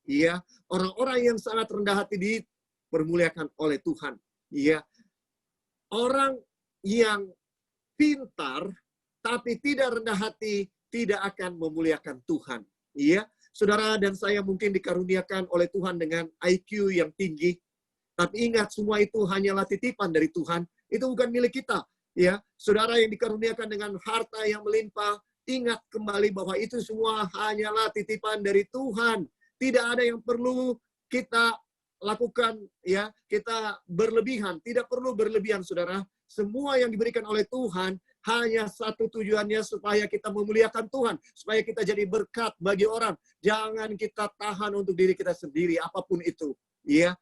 Ya, orang-orang yang sangat rendah hati dipermuliakan oleh Tuhan. Ya, orang yang pintar tapi tidak rendah hati tidak akan memuliakan Tuhan. Iya, saudara dan saya mungkin dikaruniakan oleh Tuhan dengan IQ yang tinggi, tapi ingat semua itu hanyalah titipan dari Tuhan. Itu bukan milik kita. Ya, saudara yang dikaruniakan dengan harta yang melimpah, ingat kembali bahwa itu semua hanyalah titipan dari Tuhan. Tidak ada yang perlu kita lakukan, ya, kita berlebihan. Tidak perlu berlebihan, saudara. Semua yang diberikan oleh Tuhan hanya satu tujuannya, supaya kita memuliakan Tuhan, supaya kita jadi berkat bagi orang. Jangan kita tahan untuk diri kita sendiri, apapun itu. Ya,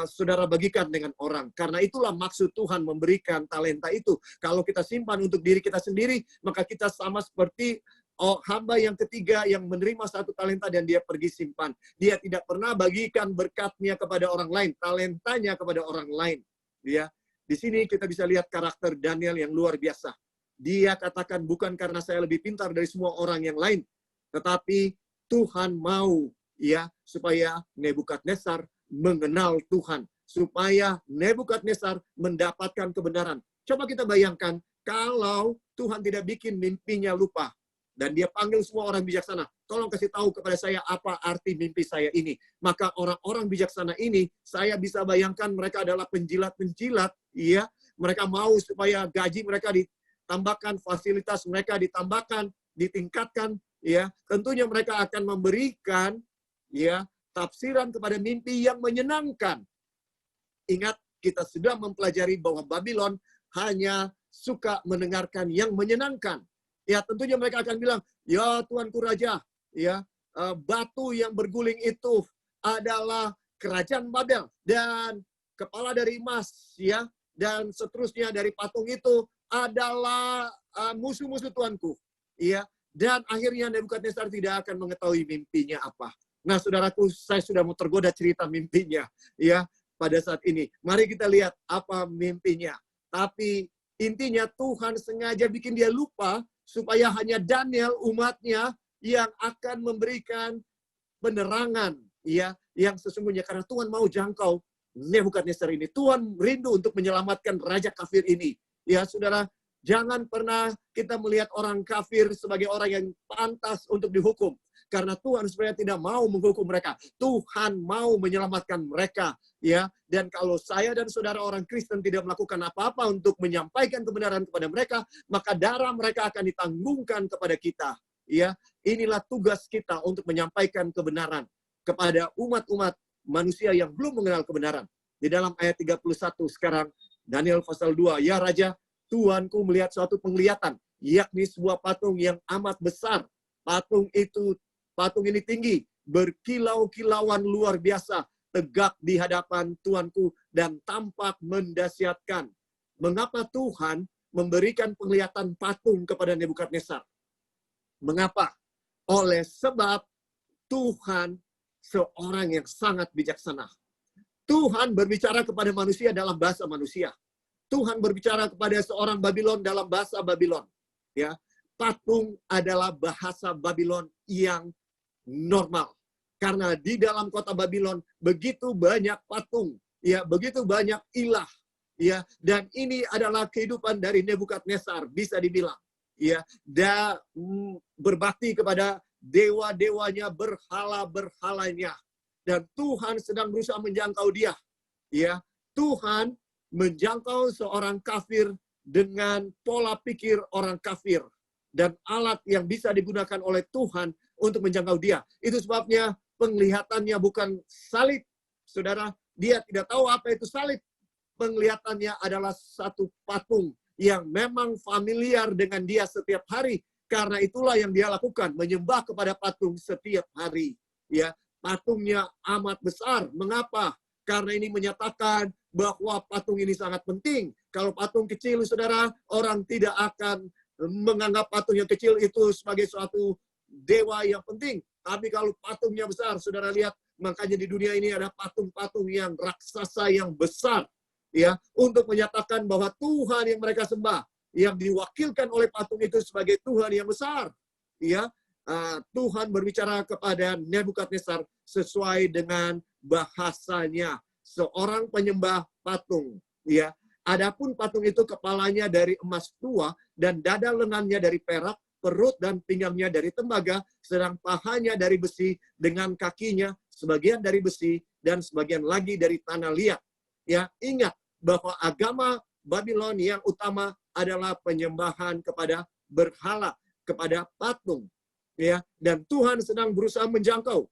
saudara bagikan dengan orang. Karena itulah maksud Tuhan memberikan talenta itu. Kalau kita simpan untuk diri kita sendiri, maka kita sama seperti hamba yang ketiga yang menerima satu talenta dan dia pergi simpan. Dia tidak pernah bagikan berkatnya kepada orang lain, talentanya kepada orang lain. Ya, di sini kita bisa lihat karakter Daniel yang luar biasa. Dia katakan bukan karena saya lebih pintar dari semua orang yang lain, tetapi Tuhan mau supaya Nebukadnezar mengenal Tuhan, supaya Nebukadnezar mendapatkan kebenaran. Coba kita bayangkan kalau Tuhan tidak bikin mimpinya lupa dan dia panggil semua orang bijaksana, tolong kasih tahu kepada saya apa arti mimpi saya ini. Maka orang-orang bijaksana ini saya bisa bayangkan mereka adalah penjilat-penjilat, mereka mau supaya gaji mereka ditambahkan, fasilitas mereka ditambahkan, ditingkatkan, tentunya mereka akan memberikan tafsiran kepada mimpi yang menyenangkan. Ingat, kita sudah mempelajari bahwa Babylon hanya suka mendengarkan yang menyenangkan. Ya, tentunya mereka akan bilang, ya Tuanku Raja, batu yang berguling itu adalah kerajaan Babel, dan kepala dari emas, dan seterusnya dari patung itu adalah musuh-musuh Tuanku. Dan akhirnya Nebukadnezar tidak akan mengetahui mimpinya apa. Nah, saudaraku, saya sudah mau tergoda cerita mimpinya, pada saat ini. Mari kita lihat apa mimpinya. Tapi intinya Tuhan sengaja bikin dia lupa supaya hanya Daniel, umatnya, yang akan memberikan penerangan, yang sesungguhnya. Karena Tuhan mau jangkau Nebukadnezar ini. Tuhan rindu untuk menyelamatkan raja kafir ini. Ya, saudara, jangan pernah kita melihat orang kafir sebagai orang yang pantas untuk dihukum. Karena Tuhan sebenarnya tidak mau menghukum mereka. Tuhan mau menyelamatkan mereka. Dan kalau saya dan saudara orang Kristen tidak melakukan apa-apa untuk menyampaikan kebenaran kepada mereka, maka darah mereka akan ditanggungkan kepada kita. Inilah tugas kita untuk menyampaikan kebenaran kepada umat-umat manusia yang belum mengenal kebenaran. Di dalam ayat 31 sekarang, Daniel pasal 2, ya Raja, Tuanku melihat suatu penglihatan, yakni sebuah patung yang amat besar. Patung ini tinggi, berkilau-kilauan luar biasa, tegak di hadapan Tuanku dan tampak mendahsyatkan. Mengapa Tuhan memberikan penglihatan patung kepada Nebukadnezar? Mengapa? Oleh sebab Tuhan seorang yang sangat bijaksana. Tuhan berbicara kepada manusia dalam bahasa manusia. Tuhan berbicara kepada seorang Babylon dalam bahasa Babylon. Patung adalah bahasa Babylon yang normal. Karena di dalam kota Babylon begitu banyak patung, begitu banyak ilah, dan ini adalah kehidupan dari Nebukadnezar, bisa dibilang, dan berbakti kepada dewa-dewanya, berhala-berhalanya, dan Tuhan sedang berusaha menjangkau dia, Tuhan menjangkau seorang kafir dengan pola pikir orang kafir, dan alat yang bisa digunakan oleh Tuhan untuk menjangkau dia. Itu sebabnya penglihatannya bukan salib. Saudara, dia tidak tahu apa itu salib. Penglihatannya adalah satu patung yang memang familiar dengan dia setiap hari. Karena itulah yang dia lakukan, menyembah kepada patung setiap hari. Patungnya amat besar. Mengapa? Karena ini menyatakan bahwa patung ini sangat penting. Kalau patung kecil, saudara, orang tidak akan menganggap patung yang kecil itu sebagai suatu dewa yang penting. Tapi kalau patungnya besar, saudara lihat, makanya di dunia ini ada patung-patung yang raksasa yang besar, untuk menyatakan bahwa Tuhan yang mereka sembah, yang diwakilkan oleh patung itu sebagai Tuhan yang besar. Tuhan berbicara kepada Nebukadnezar sesuai dengan bahasanya, seorang penyembah patung. Adapun patung itu kepalanya dari emas tua dan dada lengannya dari perak, perut dan pinggangnya dari tembaga, sedang pahanya dari besi, dengan kakinya sebagian dari besi dan sebagian lagi dari tanah liat. Ingat bahwa agama Babylon yang utama adalah penyembahan kepada berhala, kepada patung. Dan Tuhan sedang berusaha menjangkau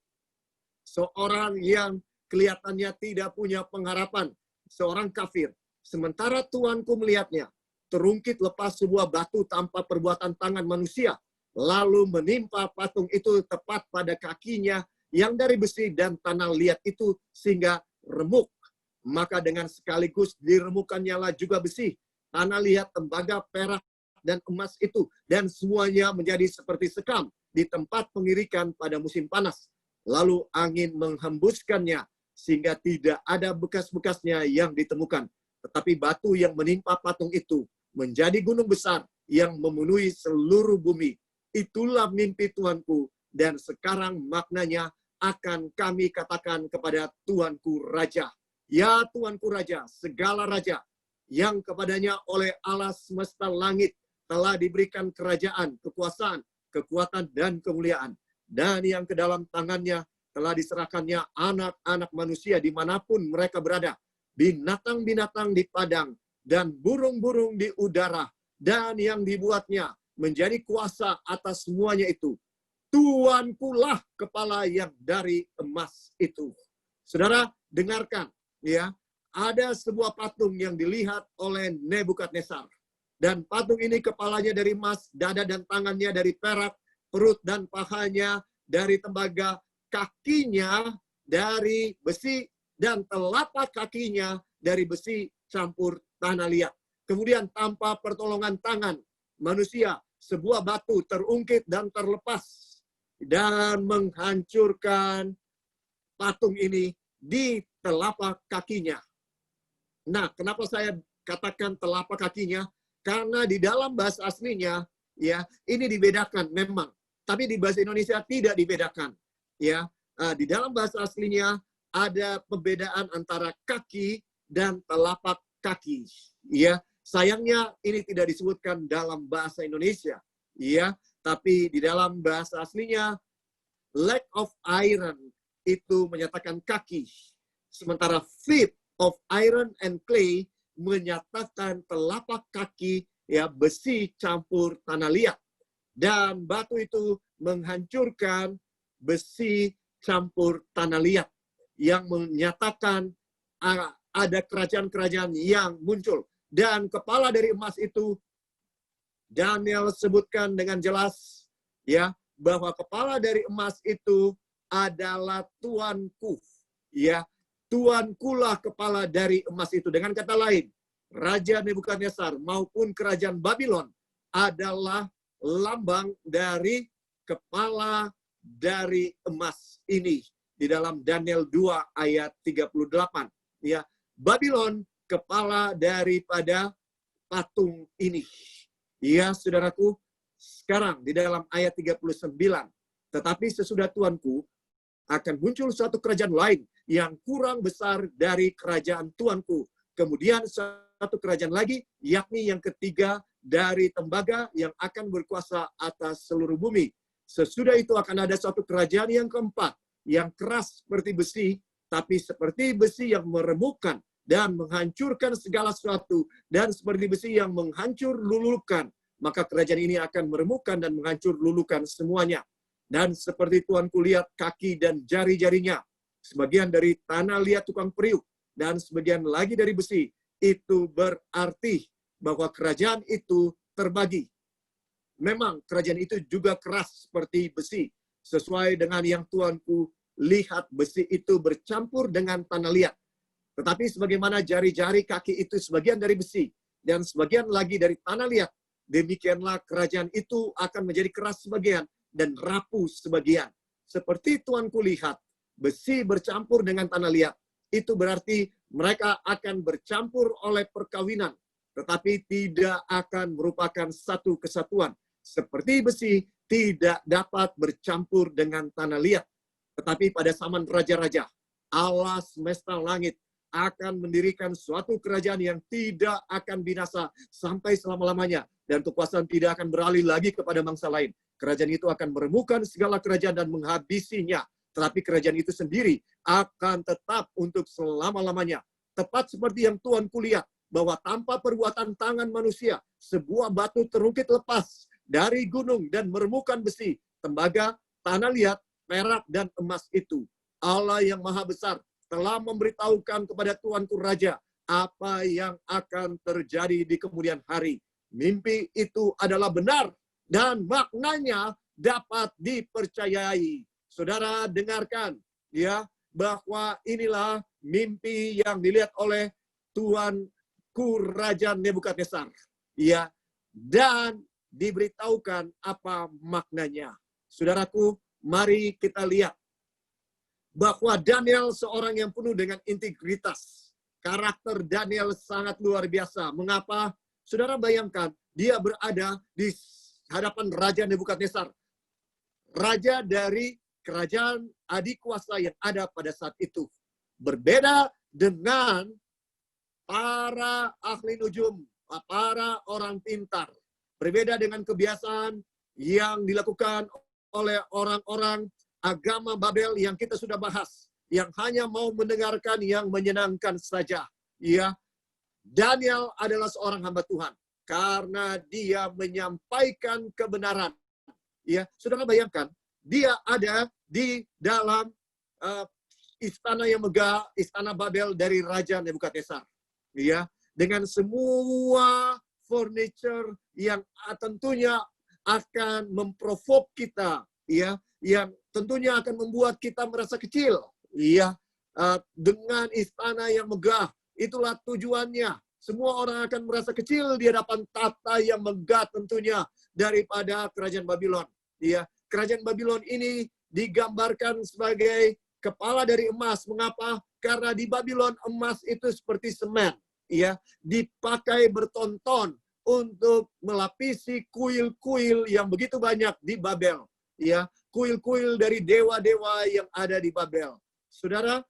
seorang yang kelihatannya tidak punya pengharapan, seorang kafir. Sementara Tuanku melihatnya, terungkit lepas sebuah batu tanpa perbuatan tangan manusia, lalu menimpa patung itu tepat pada kakinya yang dari besi dan tanah liat itu sehingga remuk. Maka dengan sekaligus diremukannya lah juga besi, tanah liat, tembaga, perak, dan emas itu, dan semuanya menjadi seperti sekam di tempat pengirikan pada musim panas. Lalu angin menghembuskannya sehingga tidak ada bekas-bekasnya yang ditemukan. Tetapi batu yang menimpa patung itu menjadi gunung besar yang memenuhi seluruh bumi. Itulah mimpi Tuanku dan sekarang maknanya akan kami katakan kepada Tuanku Raja. Ya Tuanku Raja, segala raja yang kepadanya oleh Allah semesta langit telah diberikan kerajaan, kekuasaan, kekuatan, dan kemuliaan. Dan yang ke dalam tangannya telah diserahkannya anak-anak manusia dimanapun mereka berada. Binatang-binatang di padang dan burung-burung di udara. Dan yang dibuatnya menjadi kuasa atas semuanya itu. Tuankulah kepala yang dari emas itu. Saudara, dengarkan ya. Ada sebuah patung yang dilihat oleh Nebukadnezar. Dan patung ini kepalanya dari emas, dada dan tangannya dari perak, perut dan pahanya dari tembaga, kakinya dari besi, dan telapak kakinya dari besi campur tanah liat. Kemudian tanpa pertolongan tangan manusia, sebuah batu terungkit dan terlepas dan menghancurkan patung ini di telapak kakinya. Nah, kenapa saya katakan telapak kakinya? Karena di dalam bahasa aslinya, ya, ini dibedakan memang. Tapi di bahasa Indonesia tidak dibedakan. Ya, di dalam bahasa aslinya ada perbedaan antara kaki dan telapak kaki. Ya, sayangnya ini tidak disebutkan dalam bahasa Indonesia. Ya, tapi di dalam bahasa aslinya, leg of iron itu menyatakan kaki. Sementara feet of iron and clay menyatakan telapak kaki, ya, besi campur tanah liat. Dan batu itu menghancurkan besi campur tanah liat yang menyatakan ada kerajaan-kerajaan yang muncul. Dan kepala dari emas itu, Daniel sebutkan dengan jelas, ya, bahwa kepala dari emas itu adalah Tuanku. Ya, Tuankulah kepala dari emas itu. Dengan kata lain, Raja Nebukadnezar maupun kerajaan Babylon adalah lambang dari kepala dari emas ini. Di dalam Daniel 2 ayat 38. Ya, Babylon kepala daripada patung ini. Ya, saudaraku, sekarang di dalam ayat 39. Tetapi sesudah Tuanku akan muncul suatu kerajaan lain yang kurang besar dari kerajaan Tuanku. Kemudian satu kerajaan lagi, yakni yang ketiga dari tembaga yang akan berkuasa atas seluruh bumi. Sesudah itu akan ada suatu kerajaan yang keempat, yang keras seperti besi, tapi seperti besi yang meremukkan dan menghancurkan segala sesuatu, dan seperti besi yang menghancur lulukan. Maka kerajaan ini akan meremukkan dan menghancur lulukan semuanya. Dan seperti Tuanku lihat kaki dan jari-jarinya, sebagian dari tanah liat tukang periuk, dan sebagian lagi dari besi. Itu berarti bahwa kerajaan itu terbagi. Memang kerajaan itu juga keras seperti besi. Sesuai dengan yang Tuanku lihat, besi itu bercampur dengan tanah liat. Tetapi sebagaimana jari-jari kaki itu sebagian dari besi, dan sebagian lagi dari tanah liat, demikianlah kerajaan itu akan menjadi keras sebagian, dan rapuh sebagian. Seperti Tuanku lihat, besi bercampur dengan tanah liat. Itu berarti mereka akan bercampur oleh perkawinan, tetapi tidak akan merupakan satu kesatuan. Seperti besi tidak dapat bercampur dengan tanah liat. Tetapi pada zaman raja-raja, Allah semesta langit akan mendirikan suatu kerajaan yang tidak akan binasa sampai selama-lamanya. Dan kekuasaan tidak akan beralih lagi kepada bangsa lain. Kerajaan itu akan meremukkan segala kerajaan dan menghabisinya. Tetapi kerajaan itu sendiri akan tetap untuk selama-lamanya. Tepat seperti yang Tuanku lihat, bahwa tanpa perbuatan tangan manusia, sebuah batu terungkit lepas dari gunung dan meremukkan besi, tembaga, tanah liat, perak, dan emas itu. Allah yang maha besar telah memberitahukan kepada Tuanku Raja apa yang akan terjadi di kemudian hari. Mimpi itu adalah benar dan maknanya dapat dipercayai. Saudara dengarkan, ya, bahwa inilah mimpi yang dilihat oleh Tuanku Raja Nebukadnezar. Ya, dan diberitahukan apa maknanya. Saudaraku, mari kita lihat bahwa Daniel seorang yang penuh dengan integritas. Karakter Daniel sangat luar biasa. Mengapa? Saudara bayangkan, dia berada di hadapan Raja Nebukadnezar. raja dari kerajaan adikuasa yang ada pada saat itu. Berbeda dengan para ahli nujum, para orang pintar. Berbeda dengan kebiasaan yang dilakukan oleh orang-orang agama Babel yang kita sudah bahas, yang hanya mau mendengarkan yang menyenangkan saja. Ya, Daniel adalah seorang hamba Tuhan karena dia menyampaikan kebenaran. Ya, saudara bayangkan, dia ada di dalam istana yang megah, istana Babel dari Raja Nebukadnezar. Ya, dengan semua furniture yang tentunya akan memprovok kita, ya, yang tentunya akan membuat kita merasa kecil, ya, dengan istana yang megah. Itulah tujuannya. Semua orang akan merasa kecil di hadapan tata yang megah tentunya daripada kerajaan Babylon. Ya, kerajaan Babylon ini digambarkan sebagai kepala dari emas. Mengapa? Karena di Babylon emas itu seperti semen, ya, dipakai bertonton untuk melapisi kuil-kuil yang begitu banyak di Babel, ya, kuil-kuil dari dewa-dewa yang ada di Babel. Saudara,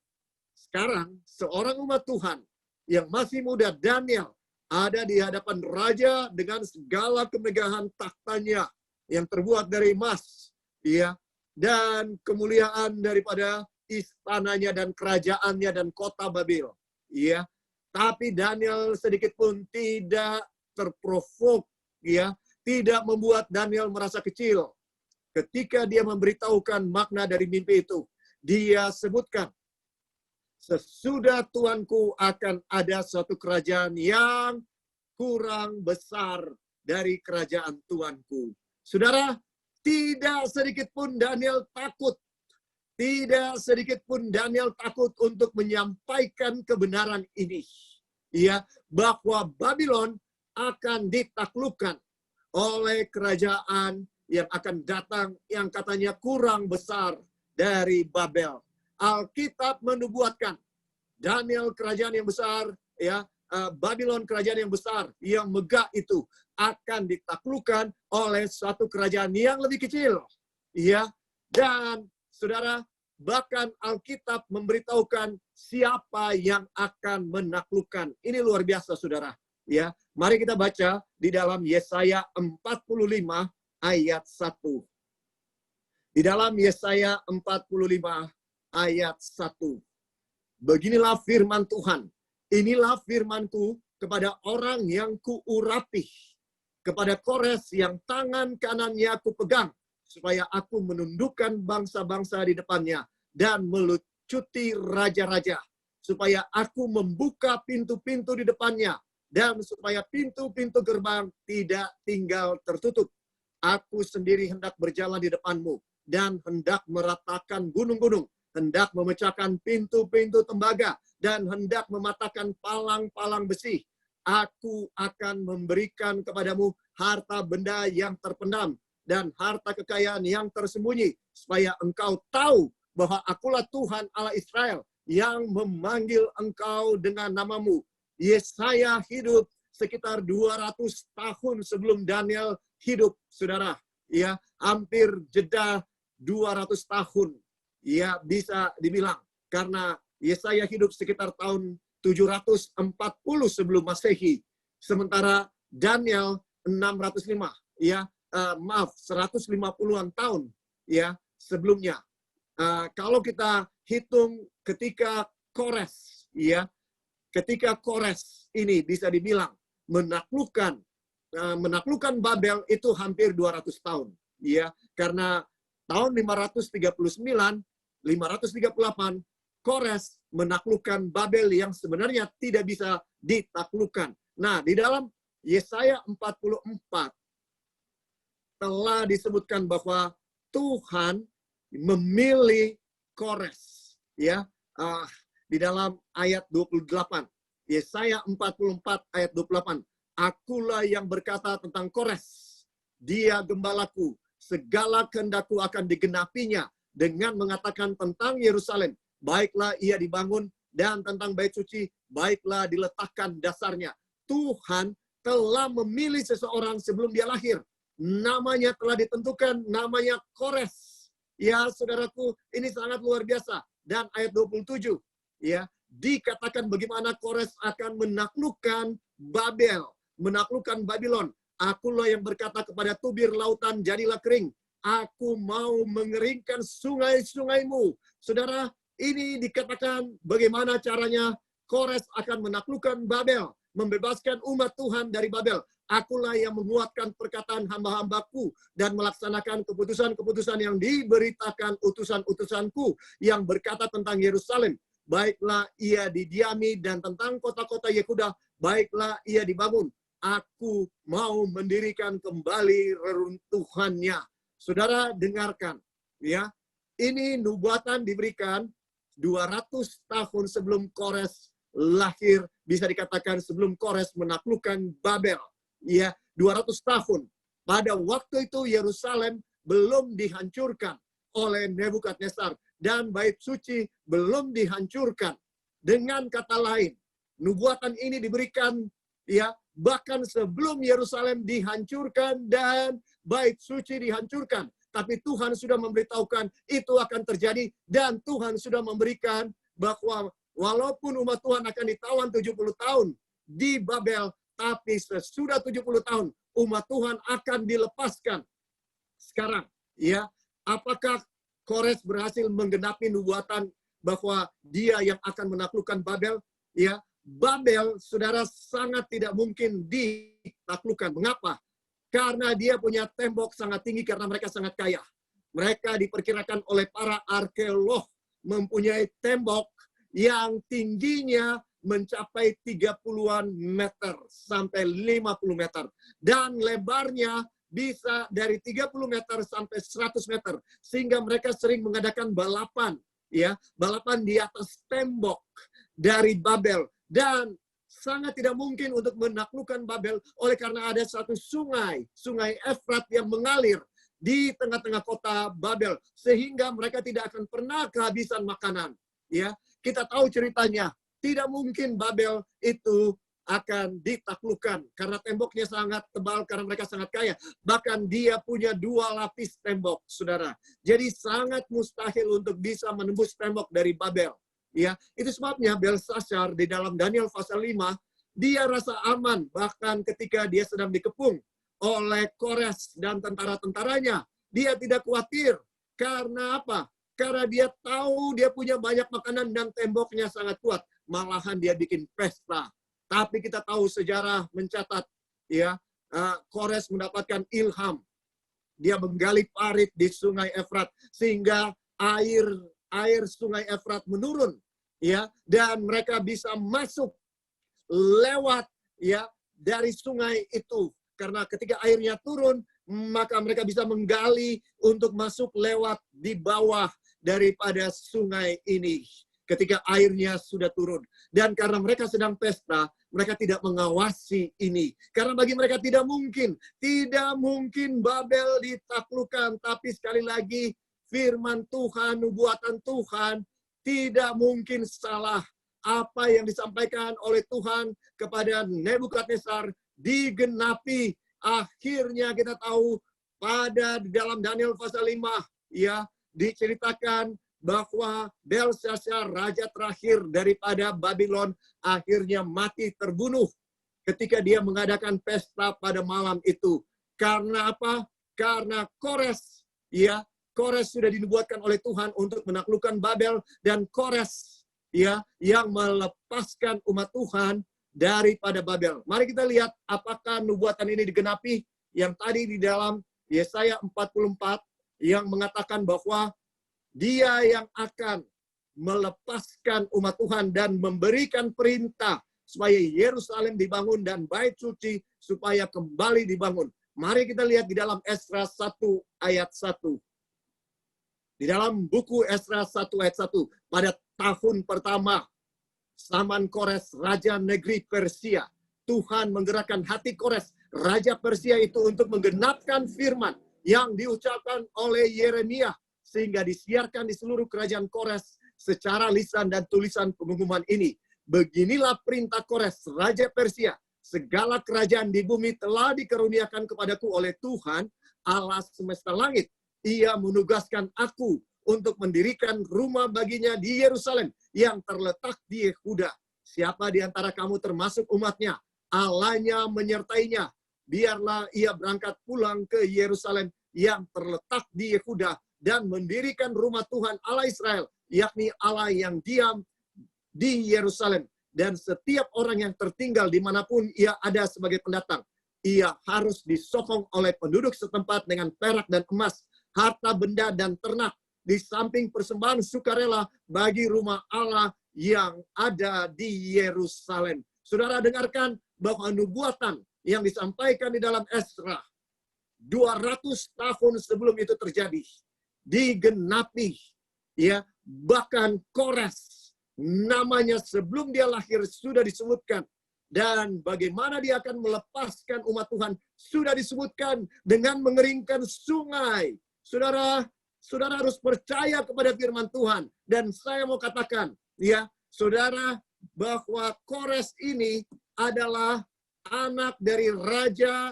sekarang seorang umat Tuhan yang masih muda, Daniel, ada di hadapan raja dengan segala kemegahan taktanya yang terbuat dari emas, ya, dan kemuliaan daripada istananya dan kerajaannya dan kota Babel, ya. Tapi Daniel sedikit pun tidak terprovok, ya, tidak membuat Daniel merasa kecil. Ketika dia memberitahukan makna dari mimpi itu, dia sebutkan, sesudah Tuanku akan ada suatu kerajaan yang kurang besar dari kerajaan Tuanku. Saudara, tidak sedikit pun Daniel takut. Tidak sedikit pun Daniel takut untuk menyampaikan kebenaran ini. Ya, bahwa Babylon akan ditaklukkan oleh kerajaan yang akan datang yang katanya kurang besar dari Babel. Alkitab menubuatkan Daniel kerajaan yang besar, ya, Babylon kerajaan yang besar, yang megah itu akan ditaklukkan oleh suatu kerajaan yang lebih kecil, ya. Dan saudara, bahkan Alkitab memberitahukan siapa yang akan menaklukkan. Ini luar biasa, saudara. Ya, mari kita baca di dalam Yesaya 45 ayat 1. Di dalam Yesaya 45 ayat 1. Beginilah firman Tuhan. Inilah firmanku kepada orang yang kuurapi, kepada Kores yang tangan kanannya kupegang, supaya aku menundukkan bangsa-bangsa di depannya dan melucuti raja-raja, supaya aku membuka pintu-pintu di depannya, dan supaya pintu-pintu gerbang tidak tinggal tertutup. Aku sendiri hendak berjalan di depanmu, dan hendak meratakan gunung-gunung, hendak memecahkan pintu-pintu tembaga, dan hendak mematahkan palang-palang besi. Aku akan memberikan kepadamu harta benda yang terpendam, dan harta kekayaan yang tersembunyi, supaya engkau tahu bahwa akulah Tuhan Allah Israel, yang memanggil engkau dengan namamu. Yesaya hidup sekitar 200 tahun sebelum Daniel hidup, saudara. Ya, hampir jeda 200 tahun. Ya, bisa dibilang. Karena Yesaya hidup sekitar tahun 740 sebelum Masehi. Sementara Daniel 605. Ya, 150-an tahun, ya, sebelumnya. Kalau kita hitung ketika Kores, ya, ketika Kores ini bisa dibilang menaklukkan Babel itu hampir 200 tahun, ya, karena tahun 539, 538 Kores menaklukkan Babel yang sebenarnya tidak bisa ditaklukkan. Nah, di dalam Yesaya 44 telah disebutkan bahwa Tuhan memilih Kores, ya, di dalam ayat 28. Yesaya 44 ayat 28. Akulah yang berkata tentang Kores, dia gembalaku, segala kehendakku akan digenapinya, dengan mengatakan tentang Yerusalem, baiklah ia dibangun, dan tentang bait suci, baiklah diletakkan dasarnya. Tuhan telah memilih seseorang sebelum dia lahir. Namanya telah ditentukan, namanya Kores. Ya, saudaraku, ini sangat luar biasa. Dan ayat 27, ya, dikatakan bagaimana Kores akan menaklukkan Babel, menaklukkan Babylon. Akulah yang berkata kepada tubir lautan, jadilah kering. Aku mau mengeringkan sungai-sungaimu. Saudara, ini dikatakan bagaimana caranya Kores akan menaklukkan Babel, membebaskan umat Tuhan dari Babel. Akulah yang menguatkan perkataan hamba-hambaku dan melaksanakan keputusan-keputusan yang diberitakan utusan-utusanku yang berkata tentang Yerusalem. Baiklah ia didiami, dan tentang kota-kota Yehuda, baiklah ia dibangun. Aku mau mendirikan kembali reruntuhannya. Saudara, dengarkan. Ya, ini nubuatan diberikan 200 tahun sebelum Kores lahir, bisa dikatakan sebelum Kores menaklukkan Babel. Ya, 200 tahun. Pada waktu itu Yerusalem belum dihancurkan oleh Nebukadnezar dan bait suci belum dihancurkan. Dengan kata lain, nubuatan ini diberikan ya bahkan sebelum Yerusalem dihancurkan dan bait suci dihancurkan. Tapi Tuhan sudah memberitahukan itu akan terjadi, dan Tuhan sudah memberikan bahwa walaupun umat Tuhan akan ditawan 70 tahun di Babel, tapi sesudah 70 tahun umat Tuhan akan dilepaskan. Sekarang, ya, apakah Kores berhasil menggenapi nubuatan bahwa dia yang akan menaklukkan Babel? Ya, Babel, saudara, sangat tidak mungkin ditaklukkan. Mengapa? Karena dia punya tembok sangat tinggi karena mereka sangat kaya. Mereka diperkirakan oleh para arkeolog mempunyai tembok yang tingginya mencapai 30-an meter sampai 50 meter. Dan lebarnya bisa dari 30 meter sampai 100 meter. Sehingga mereka sering mengadakan balapan. Ya, balapan di atas tembok dari Babel. Dan sangat tidak mungkin untuk menaklukkan Babel oleh karena ada satu sungai, sungai Efrat yang mengalir di tengah-tengah kota Babel. Sehingga mereka tidak akan pernah kehabisan makanan. Ya, kita tahu ceritanya. Tidak mungkin Babel itu akan ditaklukkan karena temboknya sangat tebal, karena mereka sangat kaya. Bahkan dia punya 2 lapis tembok, saudara. Jadi sangat mustahil untuk bisa menembus tembok dari Babel. Ya, itu sebabnya Belshazzar di dalam Daniel pasal 5, dia rasa aman bahkan ketika dia sedang dikepung oleh Kores dan tentara-tentaranya. Dia tidak khawatir. Karena apa? Karena dia tahu dia punya banyak makanan dan temboknya sangat kuat. Malahan dia bikin pesta. Tapi kita tahu sejarah mencatat, ya, Kores mendapatkan ilham. Dia menggali parit di sungai Efrat sehingga air sungai Efrat menurun, ya, dan mereka bisa masuk lewat, ya, dari sungai itu. Karena ketika airnya turun, maka mereka bisa menggali untuk masuk lewat di bawah daripada sungai ini ketika airnya sudah turun. Dan karena mereka sedang pesta, mereka tidak mengawasi ini. Karena bagi mereka tidak mungkin Babel ditaklukkan. Tapi sekali lagi, firman Tuhan, nubuatan Tuhan, tidak mungkin salah. Apa yang disampaikan oleh Tuhan kepada Nebukadnezar digenapi. Akhirnya kita tahu pada dalam Daniel pasal 5, ya, diceritakan bahwa Belshazzar, raja terakhir daripada Babylon, akhirnya mati terbunuh ketika dia mengadakan pesta pada malam itu. Karena apa? Karena Kores, ya, Kores sudah dinubuatkan oleh Tuhan untuk menaklukkan Babel, dan Kores, ya, yang melepaskan umat Tuhan daripada Babel. Mari kita lihat apakah nubuatan ini digenapi yang tadi di dalam Yesaya 44 yang mengatakan bahwa dia yang akan melepaskan umat Tuhan dan memberikan perintah supaya Yerusalem dibangun dan bait suci supaya kembali dibangun. Mari kita lihat di dalam Esra 1 ayat 1. Di dalam buku Esra 1 ayat 1. Pada tahun pertama zaman Kores, raja negeri Persia, Tuhan menggerakkan hati Kores, raja Persia itu untuk menggenapkan firman yang diucapkan oleh Yeremia, sehingga disiarkan di seluruh kerajaan Kores secara lisan dan tulisan pengumuman ini. Beginilah perintah Kores, raja Persia. Segala kerajaan di bumi telah dikaruniakan kepadaku oleh Tuhan, Allah semesta langit. ia menugaskan aku untuk mendirikan rumah baginya di Yerusalem yang terletak di Yehuda. Siapa di antara kamu termasuk umatnya, Allahnya menyertainya, biarlah ia berangkat pulang ke Yerusalem yang terletak di Yehuda dan mendirikan rumah Tuhan Allah Israel, yakni Allah yang diam di Yerusalem. Dan setiap orang yang tertinggal dimanapun ia ada sebagai pendatang, ia harus disokong oleh penduduk setempat dengan perak dan emas, harta benda dan ternak, di samping persembahan sukarela bagi rumah Allah yang ada di Yerusalem. Saudara dengarkan bahwa nubuatan yang disampaikan di dalam Ezra 200 tahun sebelum itu terjadi, digenapi, ya. Bahkan Kores namanya sebelum dia lahir sudah disebutkan, dan bagaimana dia akan melepaskan umat Tuhan sudah disebutkan dengan mengeringkan sungai. Saudara harus percaya kepada firman Tuhan, dan saya mau katakan, ya, saudara, bahwa Kores ini adalah anak dari raja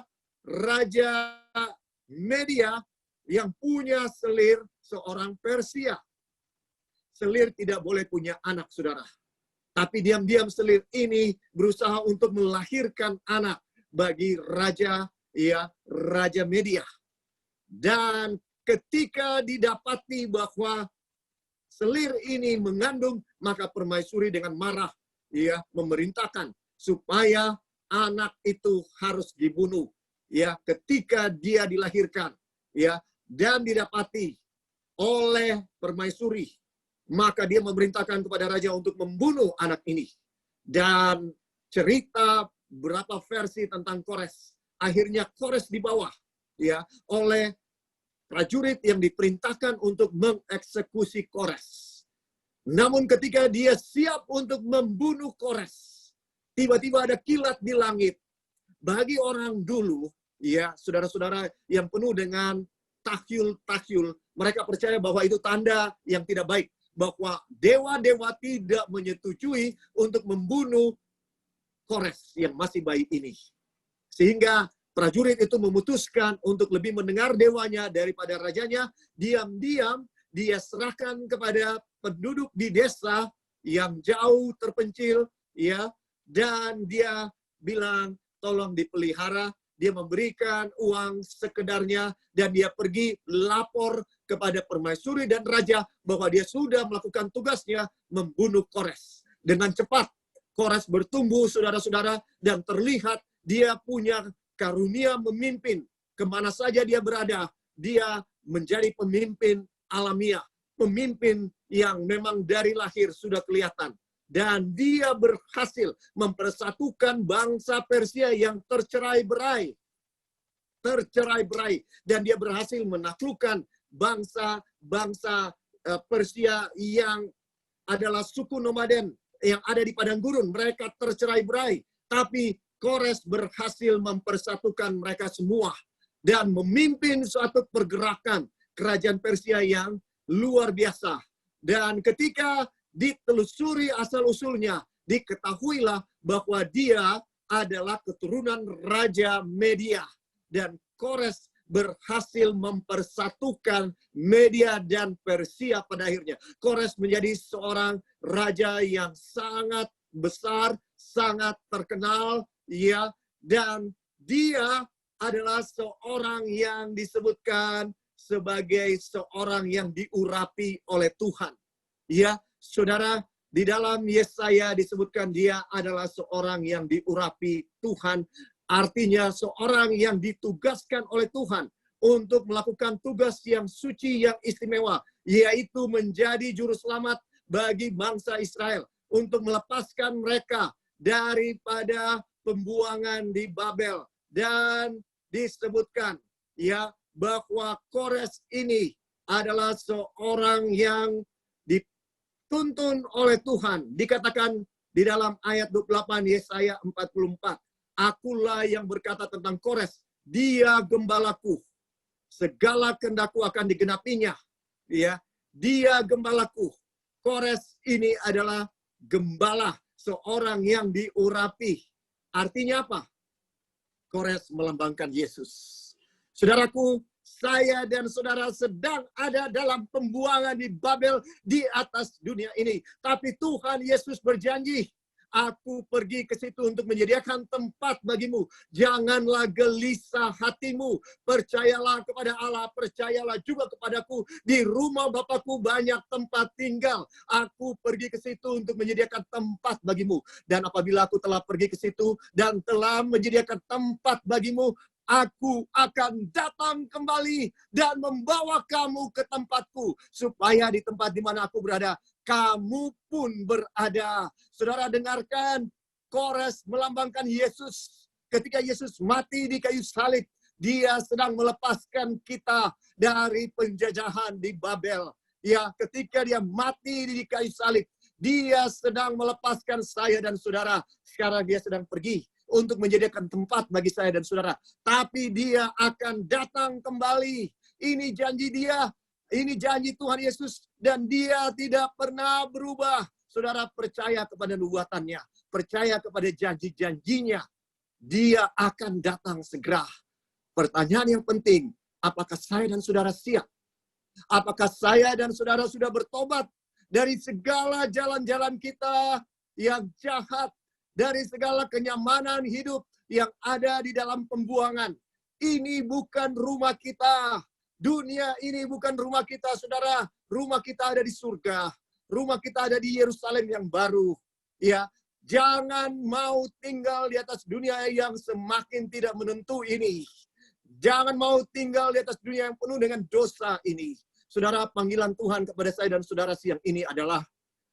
Media yang punya selir seorang Persia. Selir tidak boleh punya anak, saudara. Tapi diam-diam selir ini berusaha untuk melahirkan anak bagi raja Media. Dan ketika didapati bahwa selir ini mengandung, maka permaisuri dengan marah, ya, memerintahkan supaya anak itu harus dibunuh, ya, ketika dia dilahirkan, ya, dan didapati oleh permaisuri, maka dia memerintahkan kepada raja untuk membunuh anak ini. Dan cerita berapa versi tentang Kores. Akhirnya Kores dibawa, ya, oleh prajurit yang diperintahkan untuk mengeksekusi Kores. Namun ketika dia siap untuk membunuh Kores, tiba-tiba ada kilat di langit. Bagi orang dulu, ya, saudara-saudara, yang penuh dengan takyul, mereka percaya bahwa itu tanda yang tidak baik, bahwa dewa-dewa tidak menyetujui untuk membunuh Kores yang masih bayi ini. Sehingga prajurit itu memutuskan untuk lebih mendengar dewanya daripada rajanya. Diam-diam dia serahkan kepada penduduk di desa yang jauh terpencil, ya, dan dia bilang tolong dipelihara. Dia memberikan uang sekedarnya dan dia pergi lapor kepada permaisuri dan raja bahwa dia sudah melakukan tugasnya membunuh Kores. Dengan cepat Kores bertumbuh, saudara-saudara, dan terlihat dia punya karunia memimpin. Kemana saja dia berada, dia menjadi pemimpin alamiah. Pemimpin yang memang dari lahir sudah kelihatan. Dan dia berhasil mempersatukan bangsa Persia yang tercerai-berai. Dan dia berhasil menaklukkan bangsa Persia yang adalah suku nomaden yang ada di padang gurun. Mereka tercerai-berai. Tapi Kores berhasil mempersatukan mereka semua dan memimpin suatu pergerakan kerajaan Persia yang luar biasa. Dan ketika ditelusuri asal-usulnya, diketahuilah bahwa dia adalah keturunan Raja Media. Dan Kores berhasil mempersatukan Media dan Persia pada akhirnya. Kores menjadi seorang raja yang sangat besar, sangat terkenal, ya, dan dia adalah seorang yang disebutkan sebagai seorang yang diurapi oleh Tuhan. Ya, saudara, di dalam Yesaya disebutkan dia adalah seorang yang diurapi Tuhan. Artinya seorang yang ditugaskan oleh Tuhan untuk melakukan tugas yang suci, yang istimewa, yaitu menjadi juru selamat bagi bangsa Israel untuk melepaskan mereka daripada pembuangan di Babel. Dan disebutkan, ya, bahwa Kores ini adalah seorang yang dituntun oleh Tuhan. Dikatakan di dalam ayat 28 Yesaya 44. Akulah yang berkata tentang Kores, dia gembalaku. Segala kehendakku akan digenapinya. Ya, dia gembalaku. Kores ini adalah gembala, seorang yang diurapi. Artinya apa? Kores melambangkan Yesus. Saudaraku, saya dan saudara sedang ada dalam pembuangan di Babel di atas dunia ini. Tapi Tuhan Yesus berjanji, aku pergi ke situ untuk menyediakan tempat bagimu. Janganlah gelisah hatimu. Percayalah kepada Allah, percayalah juga kepadaku. Di rumah Bapakku banyak tempat tinggal. Aku pergi ke situ untuk menyediakan tempat bagimu. Dan apabila aku telah pergi ke situ dan telah menyediakan tempat bagimu, aku akan datang kembali dan membawa kamu ke tempatku. Supaya di tempat di mana aku berada, kamu pun berada. Saudara dengarkan, Kores melambangkan Yesus. Ketika Yesus mati di kayu salib, dia sedang melepaskan kita dari penjajahan di Babel. Ya, ketika dia mati di kayu salib, dia sedang melepaskan saya dan saudara. Sekarang dia sedang pergi untuk menyediakan tempat bagi saya dan saudara. Tapi dia akan datang kembali. Ini janji dia. Ini janji Tuhan Yesus. Dan dia tidak pernah berubah. Saudara percaya kepada nubuatannya. Percaya kepada janji-janjinya. Dia akan datang segera. Pertanyaan yang penting. Apakah saya dan saudara siap? Apakah saya dan saudara sudah bertobat dari segala jalan-jalan kita yang jahat, dari segala kenyamanan hidup yang ada di dalam pembuangan? Ini bukan rumah kita. Dunia ini bukan rumah kita, saudara. Rumah kita ada di surga. Rumah kita ada di Yerusalem yang baru. Ya, jangan mau tinggal di atas dunia yang semakin tidak menentu ini. Jangan mau tinggal di atas dunia yang penuh dengan dosa ini. Saudara, panggilan Tuhan kepada saya dan saudara siang ini adalah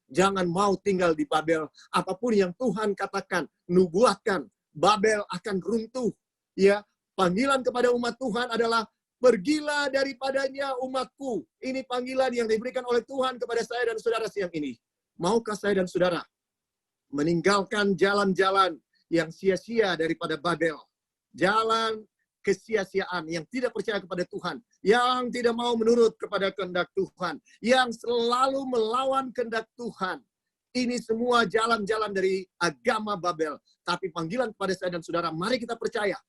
jangan mau tinggal di Babel. Apapun yang Tuhan katakan, nubuatkan, Babel akan runtuh. Ya, panggilan kepada umat Tuhan adalah pergilah daripadanya umatku. Ini panggilan yang diberikan oleh Tuhan kepada saya dan saudara siang ini. Maukah saya dan saudara meninggalkan jalan-jalan yang sia-sia daripada Babel? Jalan kesia-siaan yang tidak percaya kepada Tuhan, yang tidak mau menurut kepada kehendak Tuhan, yang selalu melawan kehendak Tuhan. Ini semua jalan-jalan dari agama Babel. Tapi panggilan kepada saya dan saudara, mari kita percaya.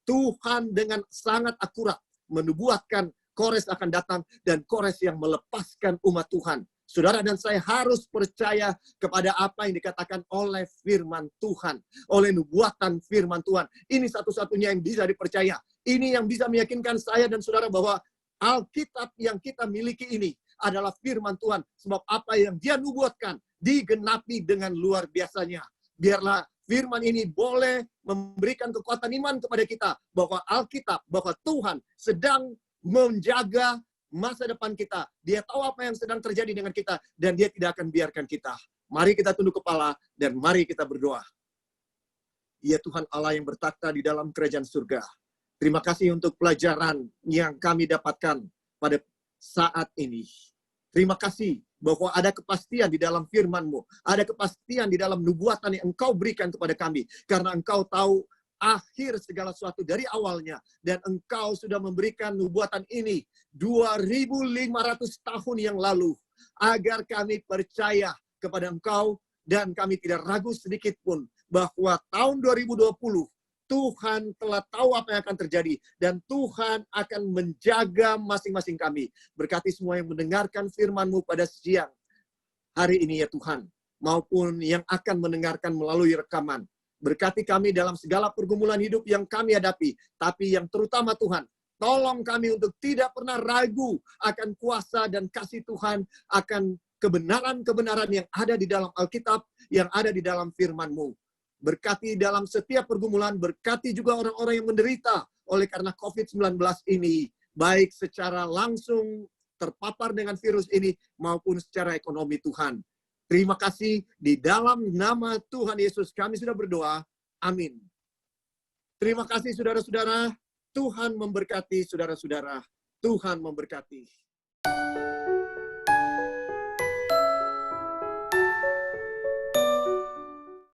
Tuhan dengan sangat akurat menubuatkan Kores akan datang dan Kores yang melepaskan umat Tuhan. Saudara dan saya harus percaya kepada apa yang dikatakan oleh firman Tuhan. Oleh nubuatan firman Tuhan. Ini satu-satunya yang bisa dipercaya. Ini yang bisa meyakinkan saya dan saudara bahwa Alkitab yang kita miliki ini adalah firman Tuhan. Sebab apa yang dia nubuatkan digenapi dengan luar biasanya. Biarlah firman ini boleh memberikan kekuatan iman kepada kita. Bahwa Alkitab, bahwa Tuhan sedang menjaga masa depan kita. Dia tahu apa yang sedang terjadi dengan kita. Dan dia tidak akan biarkan kita. Mari kita tunduk kepala dan mari kita berdoa. Ya Tuhan Allah yang bertakhta di dalam kerajaan surga. Terima kasih untuk pelajaran yang kami dapatkan pada saat ini. Terima kasih bahwa ada kepastian di dalam firman-Mu. Ada kepastian di dalam nubuatan yang Engkau berikan kepada kami. Karena Engkau tahu akhir segala sesuatu dari awalnya. Dan Engkau sudah memberikan nubuatan ini 2.500 tahun yang lalu. Agar kami percaya kepada Engkau dan kami tidak ragu sedikit pun bahwa tahun 2020 Tuhan telah tahu apa yang akan terjadi dan Tuhan akan menjaga masing-masing kami. Berkati semua yang mendengarkan firman-Mu pada siang hari ini ya Tuhan, maupun yang akan mendengarkan melalui rekaman. Berkati kami dalam segala pergumulan hidup yang kami hadapi, tapi yang terutama Tuhan, tolong kami untuk tidak pernah ragu akan kuasa dan kasih Tuhan, akan kebenaran-kebenaran yang ada di dalam Alkitab, yang ada di dalam firman-Mu. Berkati dalam setiap pergumulan, berkati juga orang-orang yang menderita oleh karena COVID-19 ini, baik secara langsung terpapar dengan virus ini, maupun secara ekonomi Tuhan. Terima kasih, di dalam nama Tuhan Yesus kami sudah berdoa. Amin. Terima kasih saudara-saudara, Tuhan memberkati saudara-saudara, Tuhan memberkati.